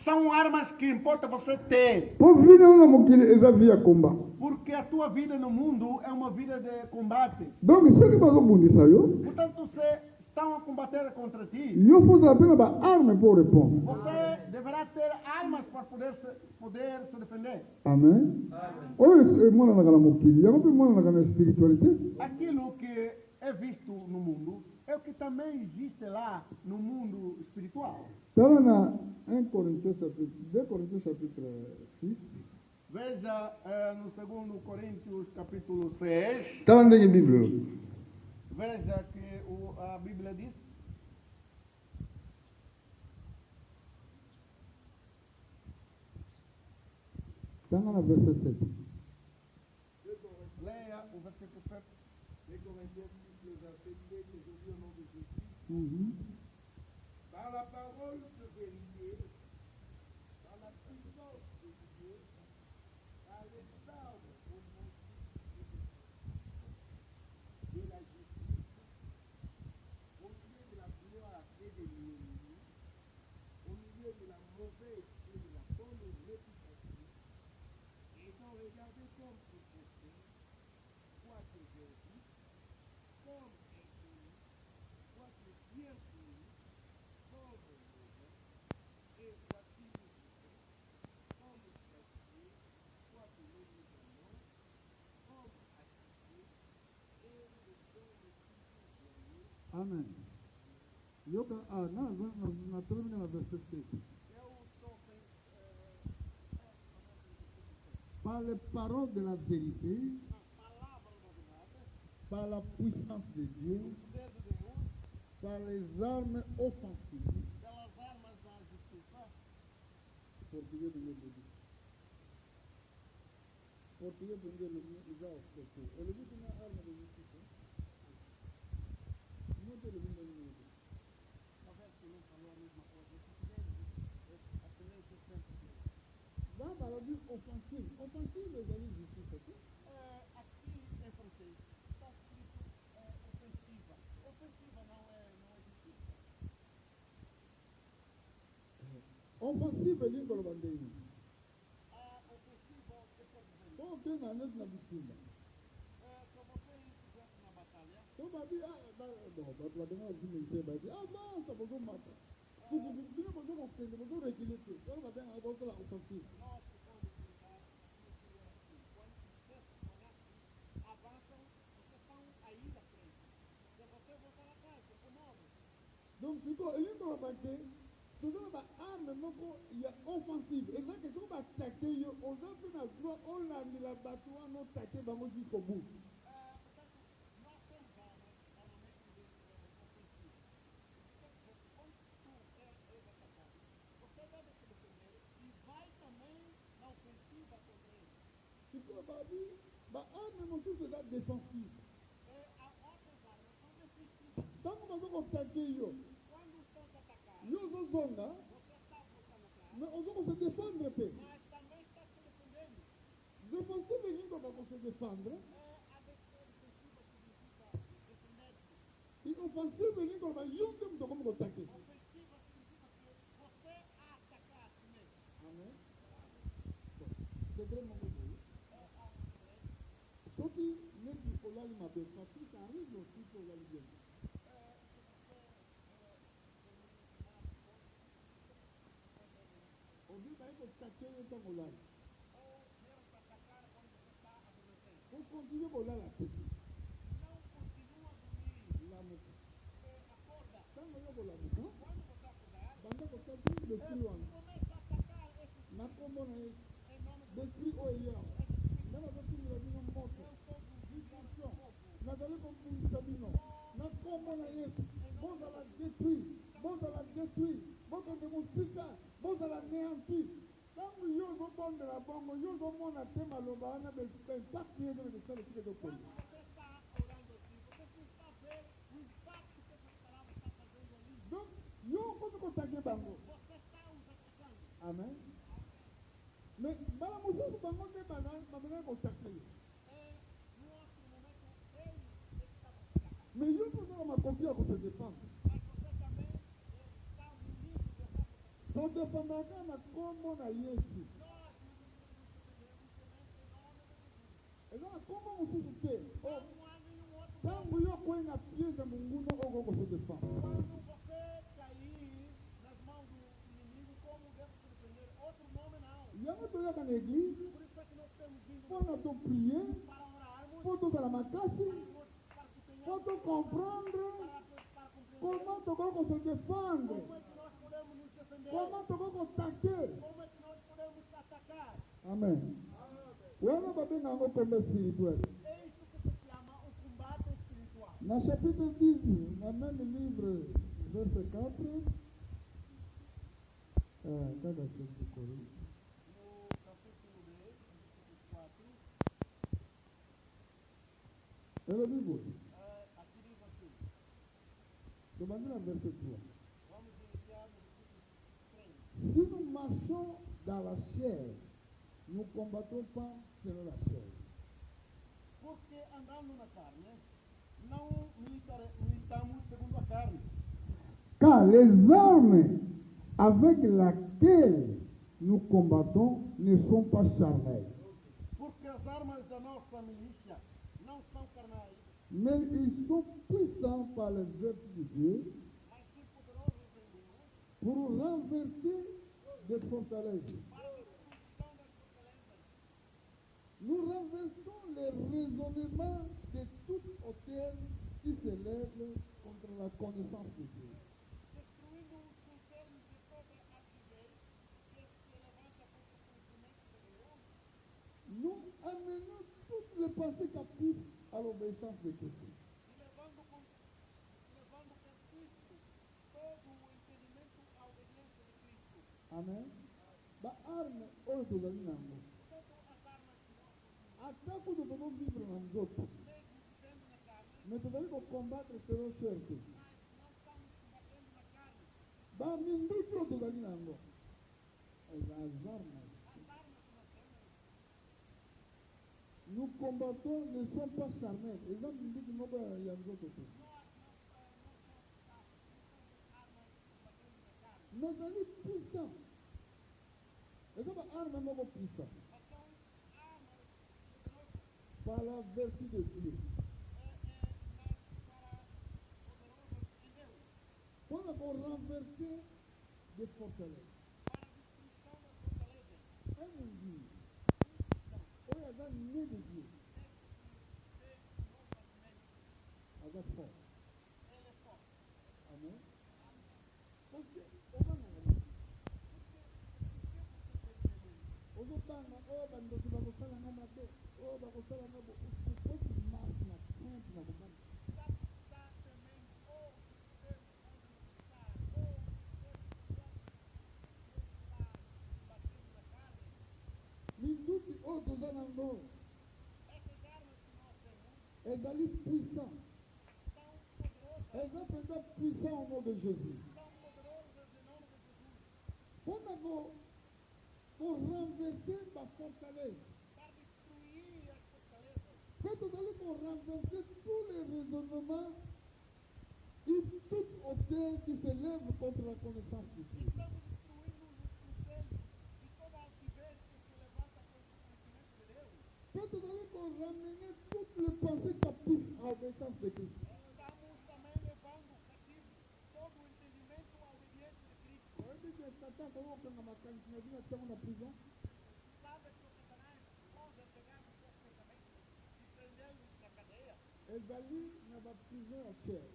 São armas que importa você ter,
mpo vi na na mokili eza vi ya komba
porque a tua vida no mundo é uma vida de combate.
donc soki bazobundisa yo
Portanto, se estão a combater contra ti,
yo fo ozala mpe na baarme mpo répondre
você deverá ter armas para poder se defender.
amen oyo emonanaka na mokili yango mpe emonanaka na spiritualité
Aquilo que é visto no mundo é o que também existe lá no mundo espiritual.
tala na 2 Corinthiens chapitre 6
Veja no 2 Coríntios capítulo 6,
tala ndenge bible
veja que a Bíblia diz,
tanga na verset 7
leia o versículo 7.
2 Corinthiens 6, le verset 7, aujourd'hui au nom de Jésus. Par la parole de vérité, par la puissance de Dieu, par les armes offensives de la justice, au milieu de la gloire et de l'ennemi, au milieu de la mauvaise et de la bonne réputation, étant regardé comme imposteur, quoique verdict, comme inconnu, quoique bien connu, comme mauvais, et voici nous vivons, comme châtié, quoique nous nous aimons, comme accusé, et nous sommes toujours joyeux.
amen yoka natelemika na verset 7
Eu estou
par les paroles de la vérité
na palavra da verdade,
par la puissance de Dieu
o poder de Deus,
par les armes offensives
pelas armas da justiça.
portugais ndenge portugais ndenge eza ofete elobi kuna arme de justice moto elobi ndenge
Talvez que não falou a mesma coisa em português, apelei diferente.
ba balobi offensive ezali justice te
ofensiva não é difícil.
Offensive elingo lobandeni.
A ofensiva, o que quer dizer isso?
Então tem na net na bitumba.
Se você ir, por exemplo, na batalha,
Então babi ba benga zimite babi avança bozo mata. Bino bozo kokende bozo requilete. Então ba benga bozo la offensive.
nós que quando utilizar aquilo que é assim, quando os textos são assim, avançam, vocês estão aí da frente. Se você voltar atrás, você morre.
Donc siko elingo lobande tozala ba arme moko ya offensive. Eza ke soko ba attaquer yo oza pe na droit olandela bato wana otaquer bango jusqu'au bout.
Portanto, nós temos armas, normalmente ofensivas. Quer dizer, quando tu és atacado, você deve se defender e vai também na ofensiva contra ele.
Siko babi ba arme mosusu eza défensive.
Há outras armas são defensivas.
Ntango bazo kotaquer yo
Quando estão te atacando,
yo ozozonga
você está voltando atrás,
mais ozo kose défendre pe.
mas também está se defendendo.
Défensive elingo bakose défendre.
A defensiva significa defender-se.
E offensive elingo ba yo nde moto okomi kotaquer.
Ofensiva significa que você a atacar primeiro.
Amen. Bon, c'est vraiment beau. Soki neti olali mabe parce que ça arrive aussi que olali bien. Obi ba ko taquer yo ntango olali.
Ou mesmo para atacar quando você está adormecendo.
Faut continuer kolala te.
Não continua a dormir.
Lamuka.
Acorda.
Ntango yo kolamuka
Quando você acordar,
banda kotaquer l'esprit wana.
começa a atacar esse
Na kombo na Yesu.
em nome de
L'esprit oyo ya.
esse espírito.
Na bazotumela bino moto.
Eu estou
Distraction. Nazali kobundisa bino. Na kombo na Yesu. Bozala détruit. Bozala détruit. Bokende mosika. Bozala néanti. Ntango yo ozobondela bongo yo ozomona te maloba wana baimpacte ye nde besala esika ezokoli.
Quando você está orando assim, você não está vendo o impacto que essas palavras estão fazendo ali.
Donc yo okomi kotage bango.
Você está os atacando.
Amen. Mais mbala mosusu bango nde babengaki kotake yo.
No outro momento, eles estavam atacando.
Mais yo mpe ozala makoki ya kose défendre.
Mas você também está munido de essa proteção.
todefendaka na kombo na Yesu.
Nós nos defendemos somente em nome de Jesus.
eza na kombo mosusu te.
Não há nenhum outro nome.
Ntango yo kwei na piège ya monguna oyo kose défendre.
Quando você cair nas mãos do inimigo, como deve se defender? Outro nome não.
yango toyaka na église
Por isso é que nós temos vindo
mpona toprier
para orarmos,
mpo tozala makasi
para que
mpo
tenhamos
tocomprendre
para compreender
comment tokoki kose défendre,
como é que nós podemos nos defender,
comment tokoki kotake.
como é que nós podemos atacar.
Amen. wana babenga yango combat spirituel.
É isso que se chama o combate espiritual.
Na chapitre 10 na même livre verset 4 kaka sekikori
No capítulo 10, versículo 4,
elobi boye
aqui diz assim,
tobandi na verset 3.
vamos iniciar no versículo 3.
Si nous marchons dans la chair, nous ne combattons pas selon la chair.
Porque andando na carne, não militamos segundo a carne.
Car les armes avec lesquelles nous combattons ne sont pas charnelles,
Porque as armas da nossa milícia não são carnais,
mais ils sont puissants par les œuvres de Dieu
mas sim poderosas em Deus
pour renverser des forteresses.
para a destruição das fortalezas.
Nous renversons les raisonnements de toute hauteur qui s'élève contre la connaissance de Dieu.
Destruindo os conselhos de toda altivez que se levanta contra o conhecimento de Deus,
Nous amenons toutes les pensées captives à l'obéissance de Christ.
e levando cativo todo o entendimento à obediência de Cristo.
Amen. Ba arme oyo tozali nango
Portanto, as armas que nós possuímos,
ata kutu tozovivre na nzoto
mesmo vivendo na carne,
mais tozali kocombattre selon chair te.
mas não estamos combatendo na carne.
Baminduki oyo tozali nango eza as armes.
As armas que nós temos
Nous combattons ne sont pas charnels. Eza minduki moko ya nzoto te.
nós não
Nós ali puissant. Essa é uma arma nova puissant.
mas são armas poderosas
Par la vertu de Dieu.
poderosas em Deus
Quando eu vou renverser des fortalezes.
para a destruição das fortalezas.
É um dia. Olha, dá nem de Deus. A da forte.
Ele é forte.
Amém? Porque, oba na gari. Os outros oba ndo que vai gostar na mabe. Oba gostar na mabe. Os outros mais na frente na boca.
Está temendo ou Deus onde não está, ou está batendo na carne.
Minduti outros andam.
Essas armas que nós temos
Eles ali puissant.
são poderosas,
Eles aprendem puissant au nom de Jésus.
são poderosas em nome de Jesus
Quando eu vou renverser a fortaleza.
para destruir as fortalezas.
Quando eu vou renverser tous les raisonnements et toute hauteur qui se lève contre la connaissance de Dieu.
Estamos destruindo os conselhos e toda altivez que se levanta contra o conhecimento de Deus.
Quando eu vou ramener toutes les pensées captives à l'obéissance de Christ.
Estamos também levando cativo todo o entendimento à obediência de Cristo.
Olha que Satan coloca na macanha, na vida, estamos na prisão.
Sabe que o Satanás pode pegar nos seus pensamentos e prendê-los na cadeia?
Eles ali na prisão e a chair.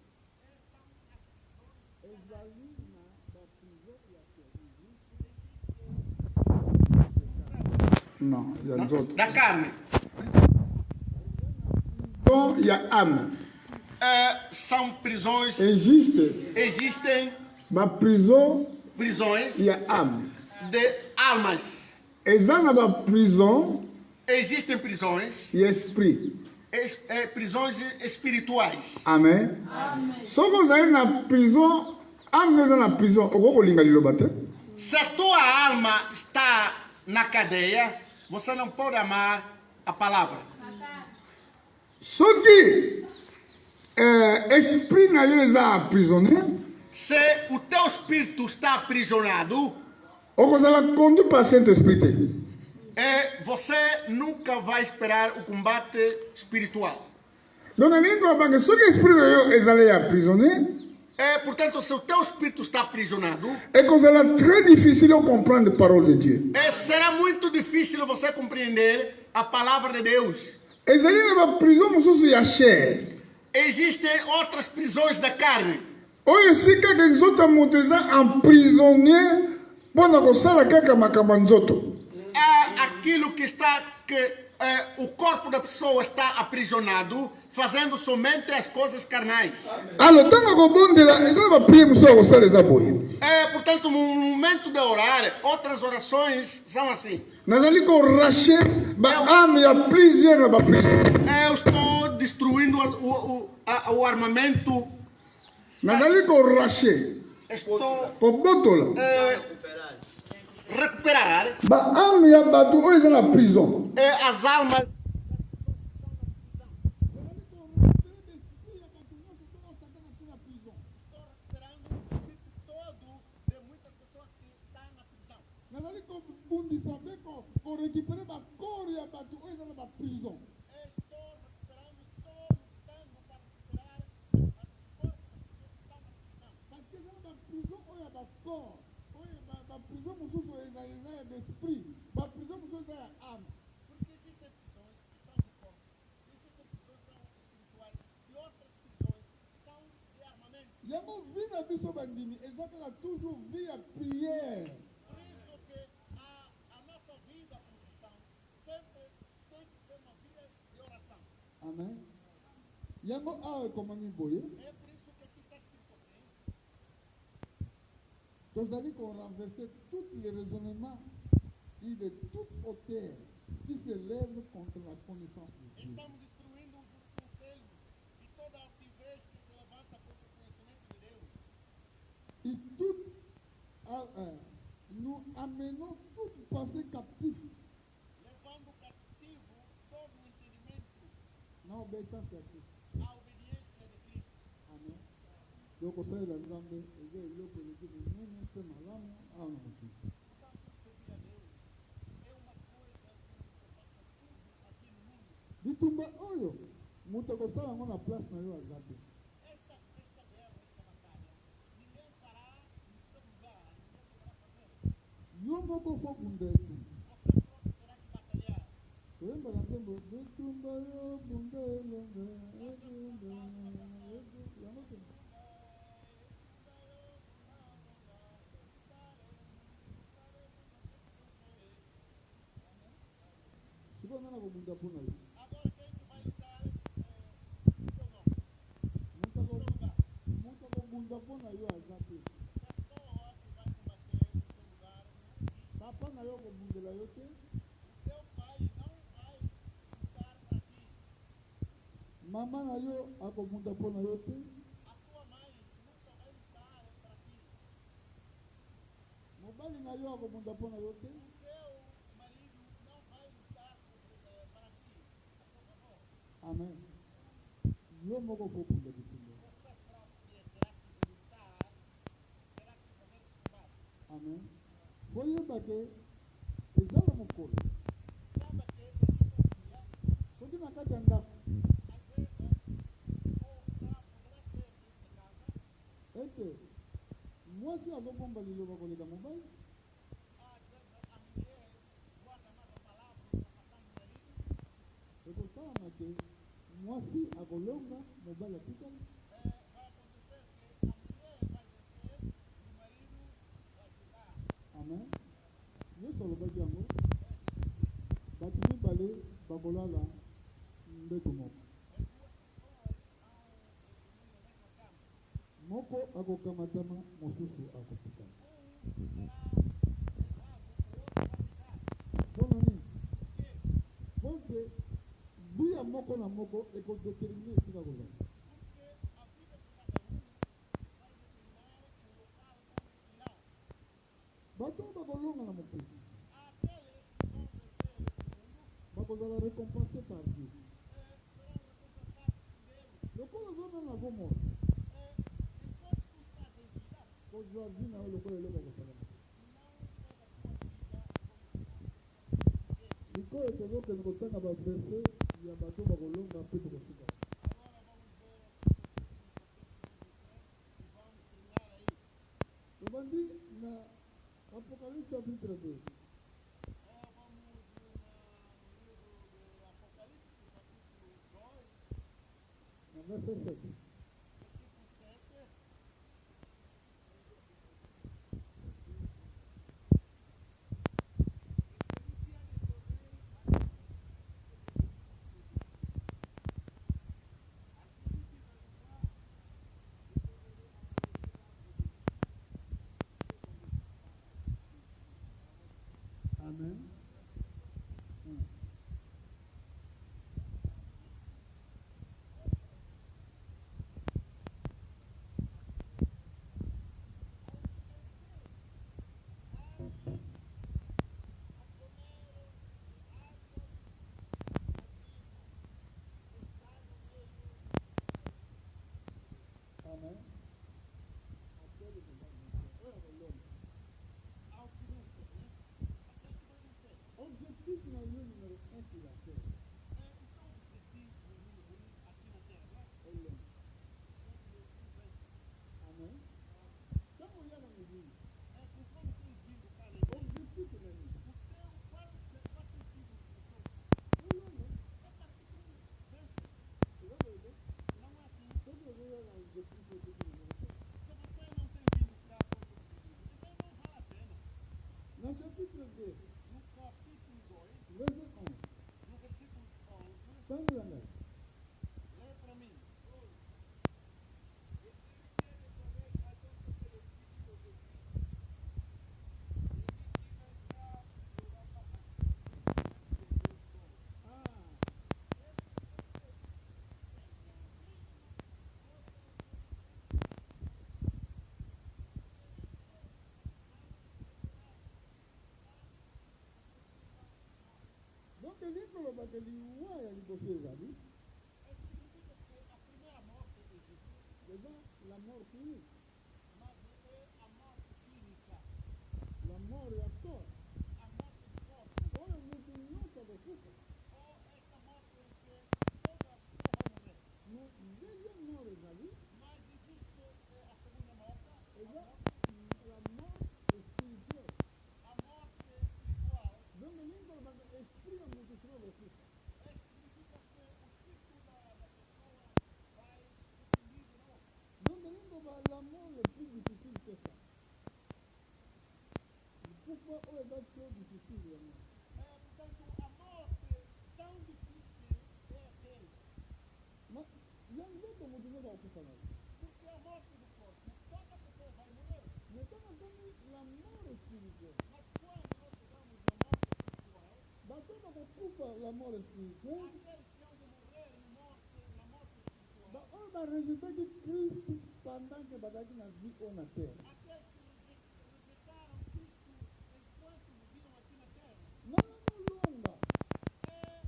Eles são as prisões.
Eles ali na prisão e a chair.
Não, il y a les autres.
Da carne.
Então, il y a âme.
São prisões.
Existem
Ma prison,
Prisões
il y a âme.
de almas.
Eza na prison,
Existem prisões.
il y a esprit.
Prisões espirituais.
Amen. Soko ozali na prison, âme eza na prison, okokolinga liloba te.
Se a tua alma está na cadeia, você não pode amar a palavra.
Soki esprit na ye eza emprisonné,
Se o teu espírito está aprisionado,
okozala conduit par Saint-Esprit te.
você nunca vai esperar o combate espiritual.
Donc nalingi koyeba ke soki esprit na yo ezali emprisonné,
Portanto, se o teu espírito está aprisionado,
ekozala très difficile de comprendre a parole de Dieu.
será muito difícil você compreender a palavra de Deus.
Ezali na baprison mosusu ya chair,
Existem outras prisões da carne.
oyo esika ke nzoto ya moto eza emprisonné mpo na kosala kaka makambo ya nzoto.
Aquilo que está o corpo da pessoa está aprisionado, fazendo somente as coisas carnais.
Alors ntango akobondela eza na baprie mosusu ya kosala eza boye.
Portanto, no momento de orar, outras orações são assim.
Nazali korache baame ya plusieurs na baprie.
Eu estou destruindo o armamento.
Nazali korache
Estou
kobotola
recuperar
baame ya bato oyo eza na prison.
as almas. Estou recuperando o espírito todo de muitas pessoas que estão na prisão.
Nazali kobundisa mpe korekipere bakore ya bato oyo eza na baprison.
Estou recuperando, estou lutando para recuperar as corpos das pessoas que estão na prisão.
Parce que eza na baprison oyo ya bakore oyo baprison mosusu eza ya d'esprit, baprison mosusu eza ya âme.
Porque existem prisões que são de corpo, existem prisões que são espirituais e outras prisões que são de armamento.
yango vi na biso bandimi eza kaka toujours vi ya prière.
Por isso que a nossa vida como cristão sempre tem que ser uma vida de oração.
Amen. Yango awa ekomami boye,
É por isso que aqui está escrito assim:
tozali korenverser tous les raisonnements et de toute hauteur qui se lève contre la connaissance de Dieu.
estamos destruindo os conselhos e toda altivez que se levanta contra o conhecimento de Deus.
Et nous amenons toute pensée captive
Levando cativo todo o entendimento
na obéissance à Christ.
à obediência de Cristo.
Amen. Donc osalela nzambe eza eloko eleki monene mpe malamu moto akosala yango na place na yo aza te.
esta guerra, esta batalha, ninguém fará no seu lugar, ninguém poderá fazer.
Yo moko fo bunda etu.
Você próprio terá que batalhar.
Toyembaka nzembo betumba yo bunda elonga yango te. Sikoyo nana kobunda mpo na yo.
Agora quem que vai lutar seu nome?
Moto akobunda mpo na yo aza te.
Pessoa que vai combater no seu lugar não existe.
Papa na yo akobundela yo te.
O teu pai não vai lutar para ti.
Mama na yo akobunda mpo na yo te.
A tua mãe nunca vai lutar para ti.
Mobali na yo akobunda mpo na yo te.
O teu marido não vai lutar para ti. A seu favor.
Amen. Yo moko fo bunda bitumba.
Você próprio terá que lutar, terá que fazer esse combate.
Amen. Foyeba ke ezala mokolo.
Saiba que existe um dia,
Soki na kati ya ndako
às vezes, ou poderá ser dentro de casa,
ete mwasi azobomba liloba koleka mobali,
às vezes a mulher guarda mais a palavra do que a passar do marido.
ekosalama te mwasi akolonga mobali atikali.
Vai acontecer que a mulher vai vencer e o marido vai ficar.
Amen. Yesu alobaki yango bato mibale bakolala mbeto moko, moko akokamatama mosusu akotikala. Mpo na nini? Mpo te bia moko na moko ekodetermine esika kozala. Bato oyo bakolonga na mokili bakozala récompensé par Dieu. Lokola ozona na bomoi kozwa vi na yo lokola eloko kosalama. Sikoyo tozokende kotanga baverse ya bato bakolonga mpe tokosuka. Tobandi na Apocalypse chapitre 2. Na verset 7. Amen. Amen. Objectif na yo numéro 1 sur la terre. Amen. Ntango oya na mobili objectif na nini? Olonga. Ozokoyeba? Soki ozoya na objectif okoki na moko. Na chapitre 2 verset 11. Tango ya ngai. Donc elingi kolobaka liwa ya liboso ezali déjà la mort clinique, la mort ya corps oyo mutu nyonso akokufa. kufa oyo eza tro difficile yango.
Portanto, a morte tão difícil é aquele.
Ma yango nzoto moto nyonso akokufa nayo.
Porque a morte do corpo, toda pessoa vai morrer.
Mais ntango komi la mort spirituelle,
Mas quando nós chegamos à morte espiritual,
bato bakokufa la mort spirituelle,
aqueles que hão de morrer na morte espiritual,
oyo barejetaki Kristu pendant que bazalaki na vie oyo na terre.
aqueles que rejeitaram Cristo enquanto viviam aqui na terra,
Nanga molonga,
é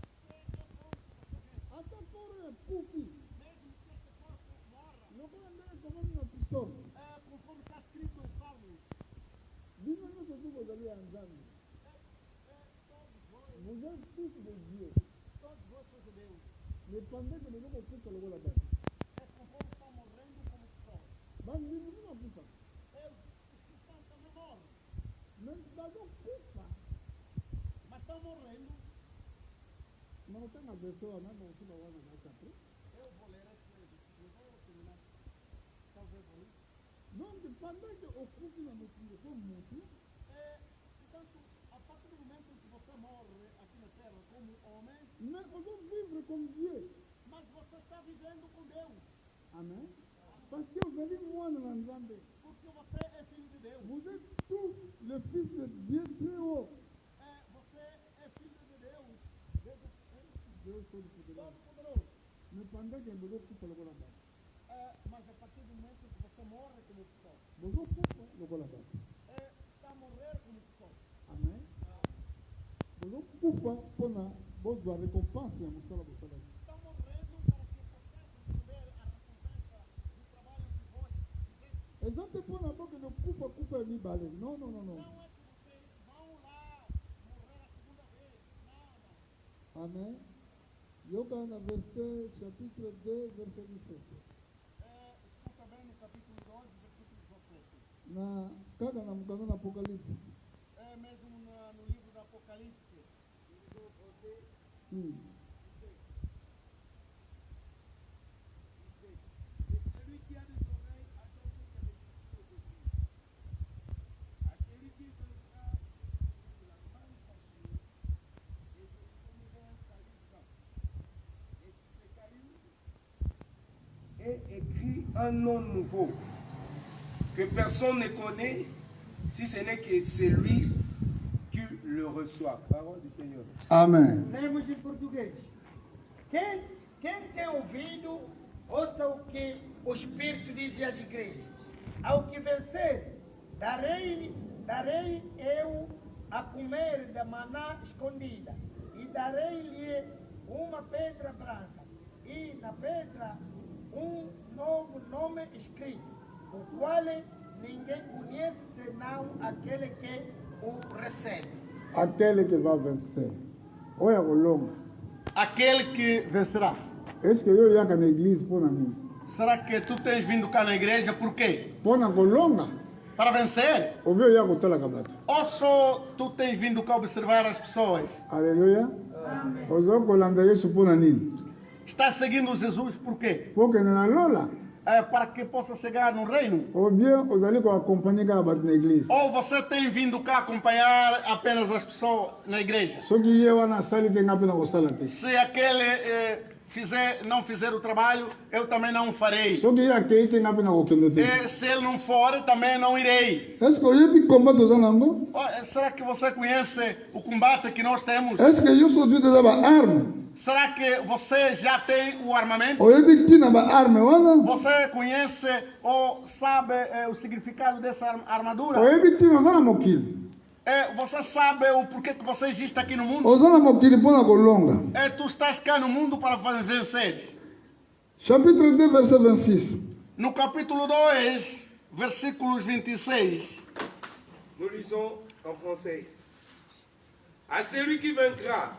bom que você veja.
ata koro ekufi,
Mesmo que este corpo morra,
lokola ndenge ekomami na psaume,
conforme está escrito em Salmos,
bino nyonso tu bozali ya Nzambe. Vous êtes tous de Dieu.
todos vós sois de Deus.
Mais pendant que nous okokufa lokola bato,
É conforme está morrendo como pessoas.
bandimi bino bakufa.
Os cristãos também morrem,
Mais bazokufa,
mas estão morrendo.
nakotanga verse wana bakokufa wana basi apres.
Eu vou ler esse versículo, eu vou terminar. Talvez aí.
Donc pendant que okufi na mokili ko motu,
Portanto, a partir do momento em que você morre aqui na terra como homem,
mais ozovivre comme Dieu.
mas você está vivendo com Deus,
Amen. Parce que ozali mwana na Nzambe.
porque você é filho de Deus.
Vous êtes tous le fils de Dieu très haut.
Você é filho de Deus,
Deus Todo-Poderoso.
Todo-Poderoso.
Mais pendant que bozokufa lokola bato,
Mas a partir do momento em que você morre como pessoa,
bozokufa lokola bato.
está a morrer como pessoa.
Amen. Bozokufa mpona bozwa récompense ya mosala bosalaki.
Está morrendo para que possamos receber a recompensa do trabalho que vós fizeste.
Eza te mpona bokende kufa ya mibale. Non, non, non, non.
Não é que vocês vão lá morrer a segunda vez. Não.
Amen. Yoka na verset chapitre 2, verset 17.
Escuta bem no capítulo 2, versículo 17.
Na kaka na mokanda na Apocalypse.
É mesmo no livro do Apocalipse.
Et celui qui a des oreilles, attend ce que l'Esprit nous écrit. À celui qui vaincra, je la main cachée, et je lui donnerai un caillou blanc. Et sur ce caillou est écrit un nom nouveau que personne ne connaît, si ce n'est que celui qui le reçoit. Parole du Seigneur.
Amen.
Lemos em português. Quem tem ouvido, ouça o que o Espírito diz às igrejas. Ao que vencer, darei eu a comer da maná escondida, e darei-lhe uma pedra branca, e na pedra novo nome escrito, o qual ninguém conhece senão aquele que o recebe.
Aquele que vai vencer. Oya kolonga.
Aquele que vencerá.
Est-ce que yo yaka na église mpona nini?
Será que tu tens vindo cá na igreja por quê?
Mpona kolonga?
Para vencer?
Obi oya kotalaka bato.
Ou só tu tens vindo cá observar as pessoas?
Alléluia. Ozali kolanda Yesu mpona nini?
Estás seguindo Jesus por quê?
Mpo kende na lola.
Para que possa chegar no reino?
Ou bien ozali koaccompagne kaka bato na église.
Ou você tem vindo cá acompanhar apenas as pessoas na igreja?
Soki ye wana asali te nga mpe na kosala te.
Se aquele não fizer o trabalho, eu também não farei.
Soki ye akei te nga mpe na kokende te.
E se ele não for, também não irei.
Est-ce que oyebi combat toza nango?
Será que você conhece o combate que nós temos?
Est-ce que yo so ozwi toza baarme?
Será que você já tem o armamento?
Oyebi ntina baarme wana?
Você conhece ou sabe o significado dessa armadura?
Oyebi ntina oza na mokili.
Você sabe o porquê que você existe aqui no mundo?
Oza na mokili mpona kolonga.
Tu estás cá no mundo para vencer.
Chapitre 2, verset 26.
No capítulo 2, versículos 26.
Nous lisons en français. À celui qui vaincra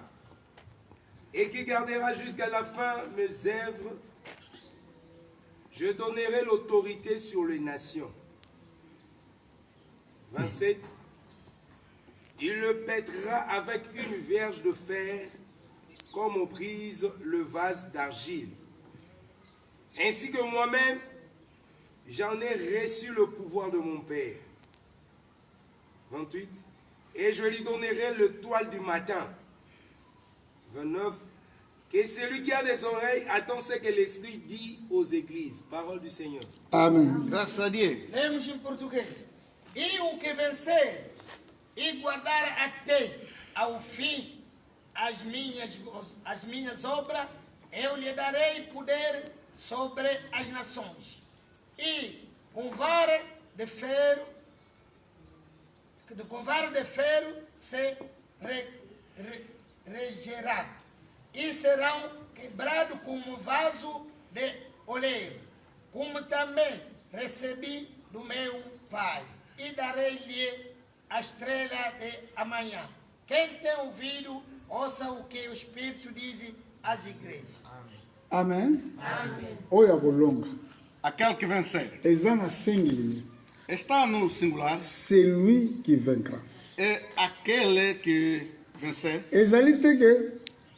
et qui gardera jusqu'à la fin mes œuvres, je donnerai l'autorité sur les nations. 27. Il le pètera avec une verge de fer, comme on brise le vase d'argile. Ainsi que moi-même, j'en ai reçu le pouvoir de mon Père. 28. et je lui donnerai le toile du matin. 29. Que celui qui a des oreilles attend ce que l'Esprit dit aux églises. Parole du Seigneur.
Amém.
Graças a Deus.
Lemos em português. E o que vencer e guardar até ao fim as minhas obras, eu lhe darei poder sobre as nações. E com vara de ferro se regerá. E serão quebrados como vaso de oleiro, como também recebi do meu Pai, e darei-lhe a estrela de amanhã. Quem tem ouvido, ouça o que o Espírito diz às igrejas.
Amém. Oyo akolonga.
Aquele que vencer.
Eza na singulier.
Está no singular.
C'est lui qui vaincra.
É aquele que vencer.
Ezali te ke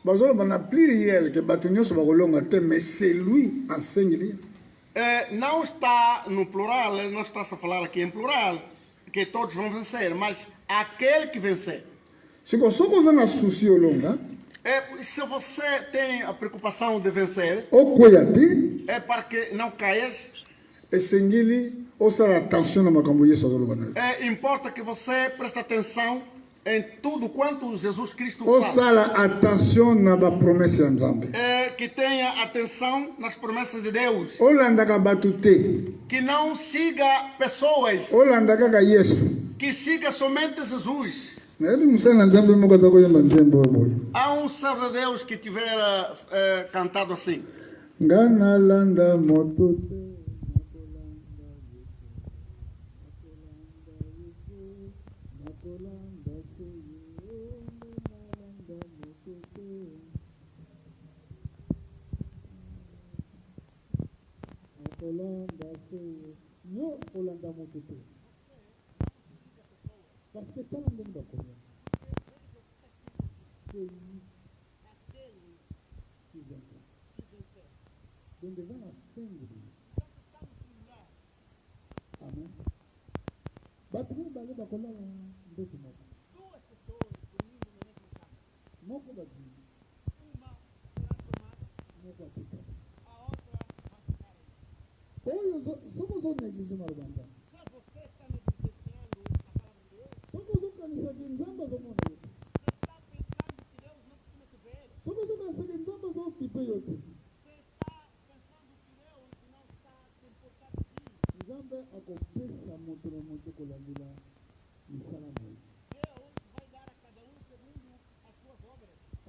bazoloba na pluriel ke bato nyonso bakolonga te, mais c'est lui en singulier.
Não está no plural, não está a falar aqui em plural, que todos vão vencer, mas aquele que vencer.
Siko soko oza na susi olonga,
Se você tem a preocupação de vencer,
okwea te,
é para que não caias.
esengeli osala attention na makambo Yesu azoloba na yo.
Importa que você preste atenção em tudo quanto Jesus Cristo fala.
Osala attention na bapromese ya Nzambe.
Que tenha atenção nas promessas de Deus.
Olandaka bato te,
Que não siga pessoas,
olanda kaka Yesu.
que siga somente Jesus.
Nayebi mosala na Nzambe moko aza koyemba nzembo oyo boye.
Há um servo de Deus que tivera cantado assim.
Nga nalanda moto te, nakolanda se, nalanda moto te. Nakolanda se, yo olanda moto te. Parce que tala ndenge bakomi. C'est lui qui vaincra. Donc devant la cingre. Amen. Bato mibale bakolala ndoto moko. Moko badimi. Moko atika. Oyo soko ozonéglige maloba Nzambe. Soko ozokanisaki Nzambe azomona yo te. Soko ozokanisaki Nzambe azokipe yo te. Nzambe akopesa moto na moto kolandela misala na ye.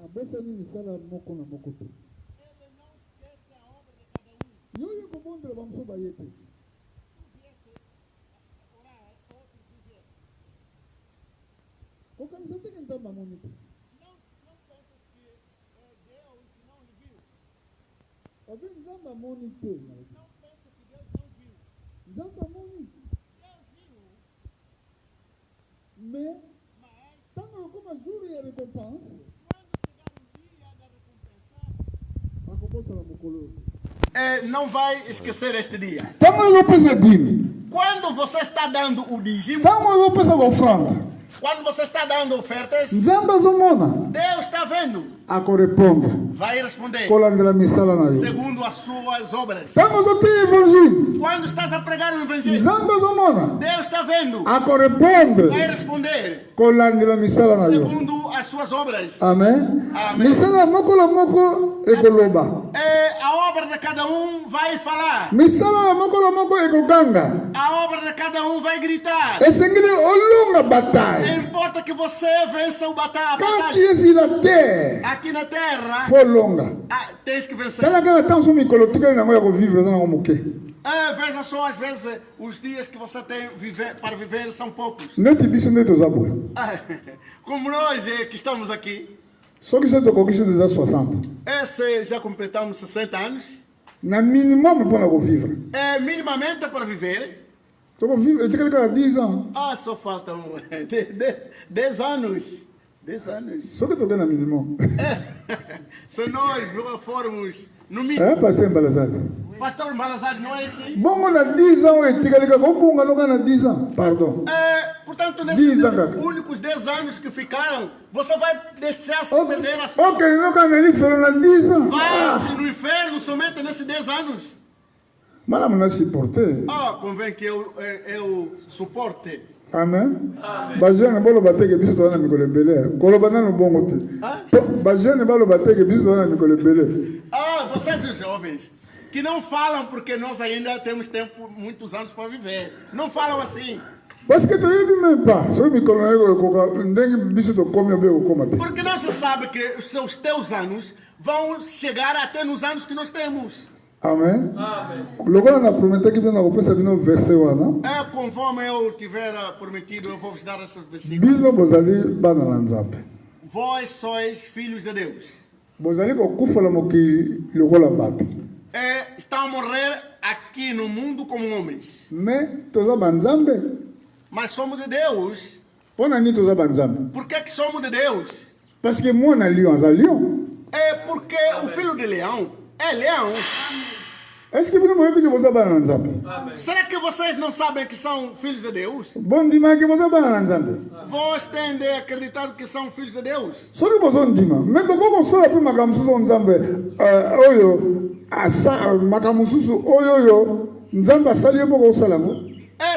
Abosani misala moko na moko te. Yo oyo kobondela bamosusu baye te. Kokanisa teke Nzambe amoni te. Obi Nzambe amoni te. Nzambe amoni. Mais ntango okoma jour ya récompense, akobosana mokolo oyo.
Não vai esquecer este dia.
Ntango ozopesa dime,
Quando você está dando o dízimo,
ntango ozopesa baofranda,
quando você está dando ofertas,
Nzambe azomona,
Deus está vendo.
akorepondre
Vai responder
kolandela misala na yo.
segundo as suas obras.
Ntango ozoteya évangile,
Quando estás a pregar o evangelho,
Nzambe azomona,
Deus está vendo. Vai
akorepondre
responder
kolandela misala na yo.
segundo as suas obras.
Amen.
Amen.
Misala moko na moko ekoloba.
A obra de cada um vai falar.
Misala moko na moko ekoganga.
A obra de cada um vai gritar.
Esengeli olonga batalha.
Importa que você vença o
Kati
batalha.
esi na terre,
Aqui na terra,
folonga.
tens que vencer.
Tala kala tanso mikolo tikali nango ya kovivre eza nango moke.
Veja só, às vezes, os dias que você tem para viver são poucos.
Neti biso nde toza boye.
Como nós que estamos aqui,
Soki se tokokisi deja 60.
já completamos 60 anos.
Na minimum mpona kovivre.
Minimamente para viver.
Tokovivre etikali kala 10 ans.
Só faltam 10 anos. 10 anos.
Soki toke na minimum.
Se nós formos no mito.
Pastor Mbalazade.
Pastor Malazade, não é assim?
Bongo na 10 ans, etikali bongo loga na 10 ans. Pardon.
Portanto,
10
nesses
anos.
únicos 10 anos que ficaram, você vai deixar se perder a sua.
Ok, não can ele fero na 10 ans.
Vai no inferno somente nesses 10 anos.
Mas não me supporter.
Convém que eu suporte.
Amen. Bajene bolo bateke biso tona mikolo belé. Kolobana no bongo te. Bajene bolo bateke biso tona mikolo belé.
Vocês os jovens que não falam porque nós ainda temos tempo, muitos anos para viver. Não falam assim.
Parce que tu ne même pas. Se me
Porque não se sabe que os teus anos vão chegar até nos anos que nós temos.
Amen. Logo na promessa que vem a você no versículo,
conforme eu tiver prometido, eu vou vos dar esse versículo.
Bilo bozali bana lanzape.
Vós sois filhos de Deus.
Bozali ko kufala moki logola bato.
Está a morrer aqui no mundo como homens.
Mais toza banzambe.
Mas somos de Deus.
Pona ni toza banzambe.
Por que somos de Deus?
Parce que moi na lion za lion.
Porque o filho de leão é leão.
Est-ce que vous ne pouvez pas banana nzambe?
Será que vocês não sabem que são filhos de Deus?
Bon dima que você banana nzambe.
Vós tendem a acreditar que são filhos de Deus?
Só que você dima. Même quand on sort pour makamusu nzambe, oyo asa makamusu oyo nzambe asali boko salango.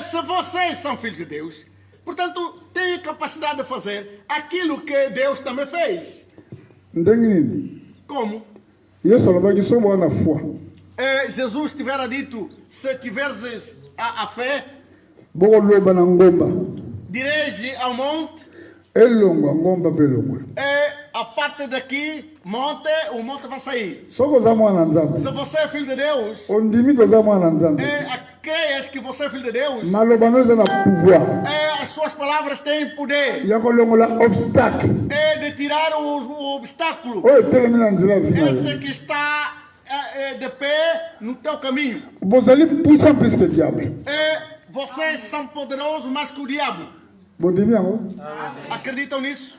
Se vocês são filhos de Deus, portanto, têm capacidade de fazer aquilo que Deus também fez.
Ndengi.
Como?
Yesu alobaki so bona foi.
Jesus tivera dito, se tiveres a fé,
boko loba na ngomba.
Dirige ao monte.
Elonga ngomba pelonga.
A parte daqui, o monte vai sair.
Soko za mwana nzambe.
Se você é filho de Deus,
ondimi ko za mwana nzambe.
Creias que você é filho de Deus.
Maloba no na pouvoir.
As suas palavras têm poder.
Ya ko longola obstacle.
De tirar o obstáculo.
Telemina nzila vina.
Esse que está de pé no teu caminho.
Bozali puissant plus que diable.
Vocês são poderosos mais que o diabo. Acreditam nisso?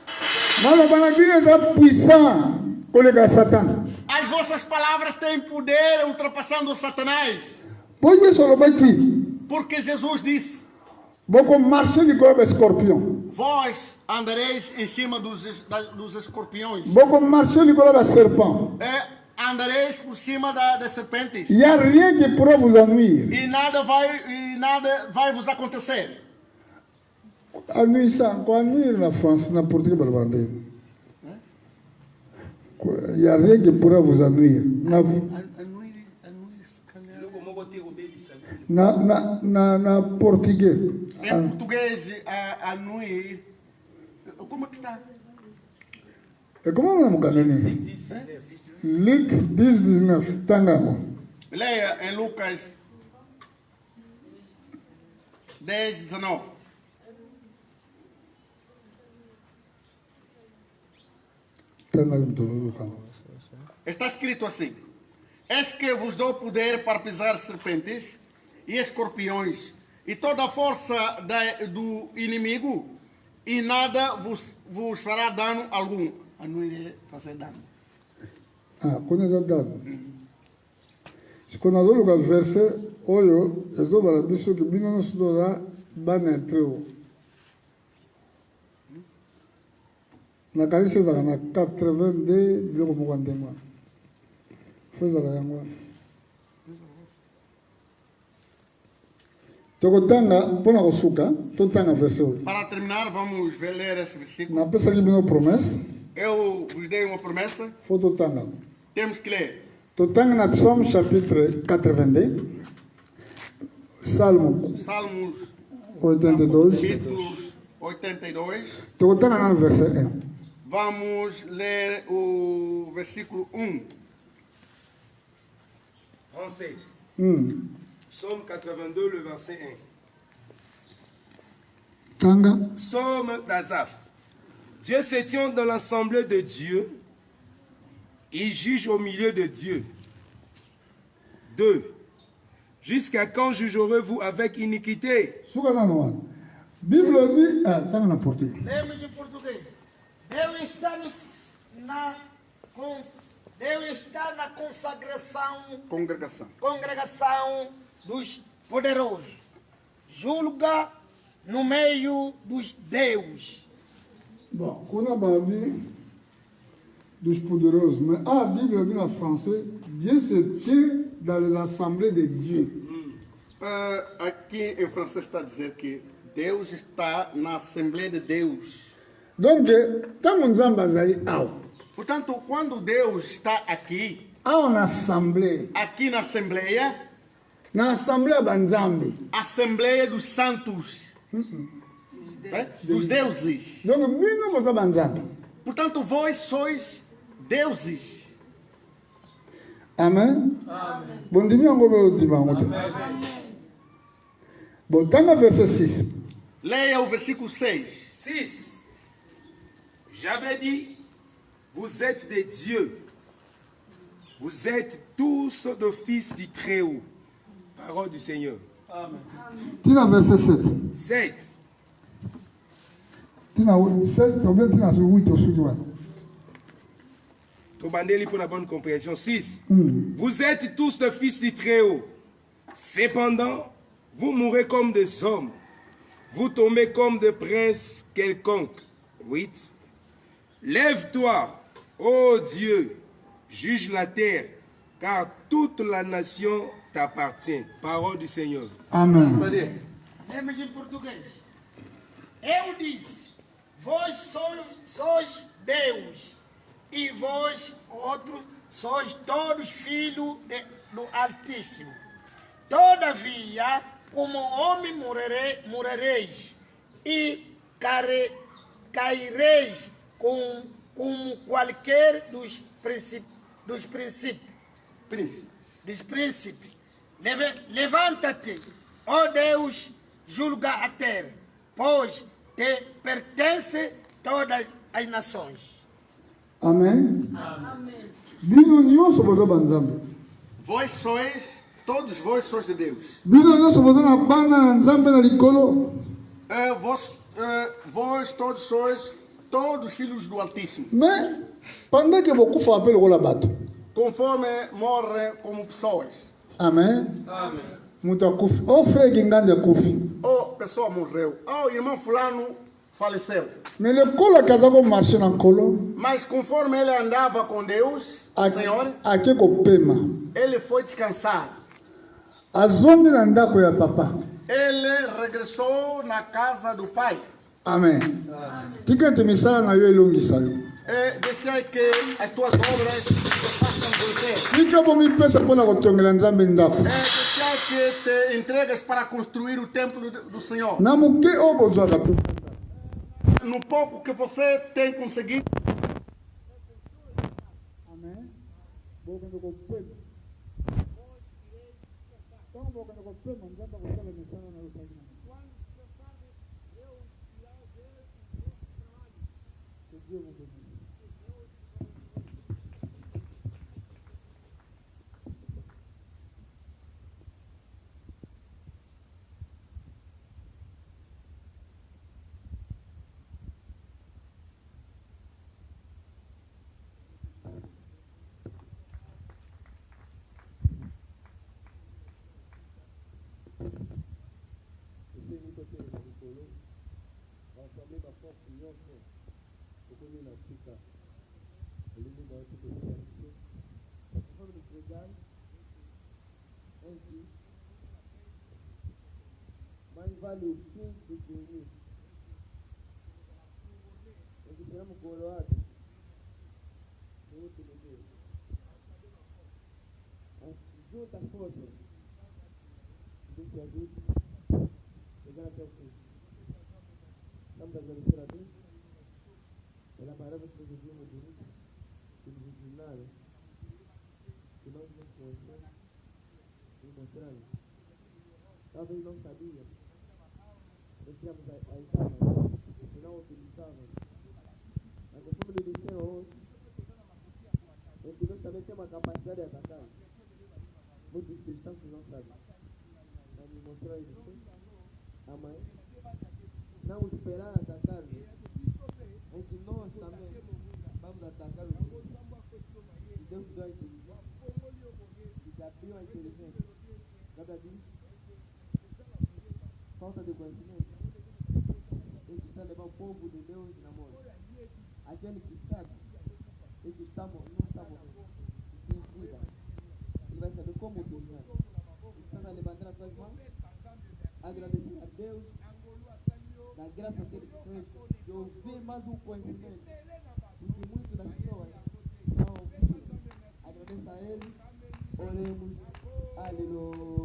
As vossas palavras têm poder ultrapassando o Satanás. Porque Jesus disse: vós andareis em cima dos escorpiões. Andareis por cima das serpentes.
Il n'y a rien qui pourra vous ennuyer.
E nada vai vos acontecer.
Ennuyer na France, na Portugal, balbandé. Il n'y a rien qui pourra vous ennuyer. Na português.
Em português, ennuyer. Como é que está?
Como é que é? Luc 10, 19. Tangamo.
Leia em Lucas 10, 19. Está escrito assim: eis que vos dou poder para pisar serpentes e escorpiões e toda a força do inimigo, e nada vos fará dano algum. Não irei fazer dano.
Quando é dado. Quando eu olho o verset, eu estou para bicho que bino não se dá bana entrou. Na cabeça da na 82 bico mo quando mais. Fez a yango. Tokotanga pona osuka, totanga verset.
Para terminar, vamos ler esse versículo.
Na peça que bino promessa.
Eu vos dei uma promessa.
Fototanga.
Temos que ler.
Totanga na Psalm chapitre 82. Salmos 82.
Capítulo 82.
Totanga na verset 1.
Vamos ler o versículo 1.
Français. Psaume 82, le verset 1.
Tanga.
Psaume d'Azaph. Dieu se tient dans l'assemblée de Dieu. Il juge au milieu de Dieu. 2. Jusqu'à quand jugerez-vous avec iniquité?
Bible dit, tanga na português.
Lemos em português. Deus está Deus está na congregação dos poderosos. Julga no meio dos deuses.
Bon, on a parlé dos poderosos, mais a Bible dit en français, Dieu se tient dans les assemblées de Dieu.
Aqui em francês está a dizer que Deus está na Assembleia de Deus.
Donc, tant on a basé,
Portanto, quando Deus está aqui,
en assemblée,
aqui na Assembleia,
na assemblée banzambe.
Assembleia dos Santos, dos deuses.
Donc, bino boza banzambe.
Portanto, vós sois deuses.
Amen. Bon, dis-moi encore le dimanche. Bon, dans le verset 6.
Leia o versículo 6.
6. J'avais dit, vous êtes des dieux. Vous êtes tous de fils du Très-Haut. Parole du Seigneur.
Tina verset 7.
7.
Tina 7, ou bien tina sur 8 ou sur 8.
Tobandeli pour la bonne compréhension. 6. Vous êtes tous de fils du Très-Haut. Cependant, vous mourrez comme des hommes. Vous tombez comme des princes quelconques. 8. Lève-toi, ô Dieu, juge la terre, car toute la nation t'appartient. Parole du Seigneur.
Amen.
Lemos em português. Eu disse, vós sois Deus, e vós outros sois todos filhos do Altíssimo. Todavia, como homem morrereis, e caireis como qualquer dos príncipes. Levanta-te, ó Deus, julga a terra, pois te pertence todas as nações.
Amen. Bino nyonso boza banzambe.
Todos vós sois de Deus.
Bino nyonso boza na bana na nzambe na likolo.
Vós todos sois todos filhos do Altíssimo.
Mais pendant que beaucoup font appel au bato.
Conforme morrem como pessoas.
Amen. Muito akufi. Oh, frère Gingande akufi.
Oh, pessoa morreu. Oh, irmão fulano faleceu.
Mais le colo casako marche na colo.
Mas conforme ele andava com Deus, o Senhor,
aqui ko pema.
ele foi descansar.
Azongi na ndako ya papa.
Ele regressou na casa do Pai.
Amen. Tika te misala na yo elongisa yo.
Deixa que as tuas obras te façam vencer.
Nika bo mi pesa pona kotongela nzambe ndako.
Deixa que te entregues para construir o templo do Senhor.
Na muke obo zwaka.
No pouco que você tem conseguido.
Amém. Boca no copé. Então boca no copé, mandando a botar a missão na outra.
Mais vale o fim do que o início. Nós ficamos coroados no último dia. Junta forças. Deus te ajude. Chegar até o fim. Estamos agradecendo a Deus pela palavra que nós ouvimos de início, que nos ensinaram, que nós nos conhecemos e mostramos. Talvez não sabíamos, nós tínhamos as armas que não utilizávamos. Mas conforme lhe disseram hoje, nós também temos a capacidade de atacar. Muitos cristãos que não sabem. Mas me mostrou isso. Amém. Não esperar atacar-nos, em que nós também vamos atacar os outros. E Deus falta de conhecimento. Ele está levando o povo de Deus na morte. Aquele que sabe, ele não está morrendo. Tem vida. Ele vai saber como utilizar. Ele está levantando as suas mãos, agradecer a Deus, da graça que Ele fez, de ouvir mais um conhecimento. Porque muitas das pessoas não ouviram. Agradeça a Ele, oremos. Aleluia.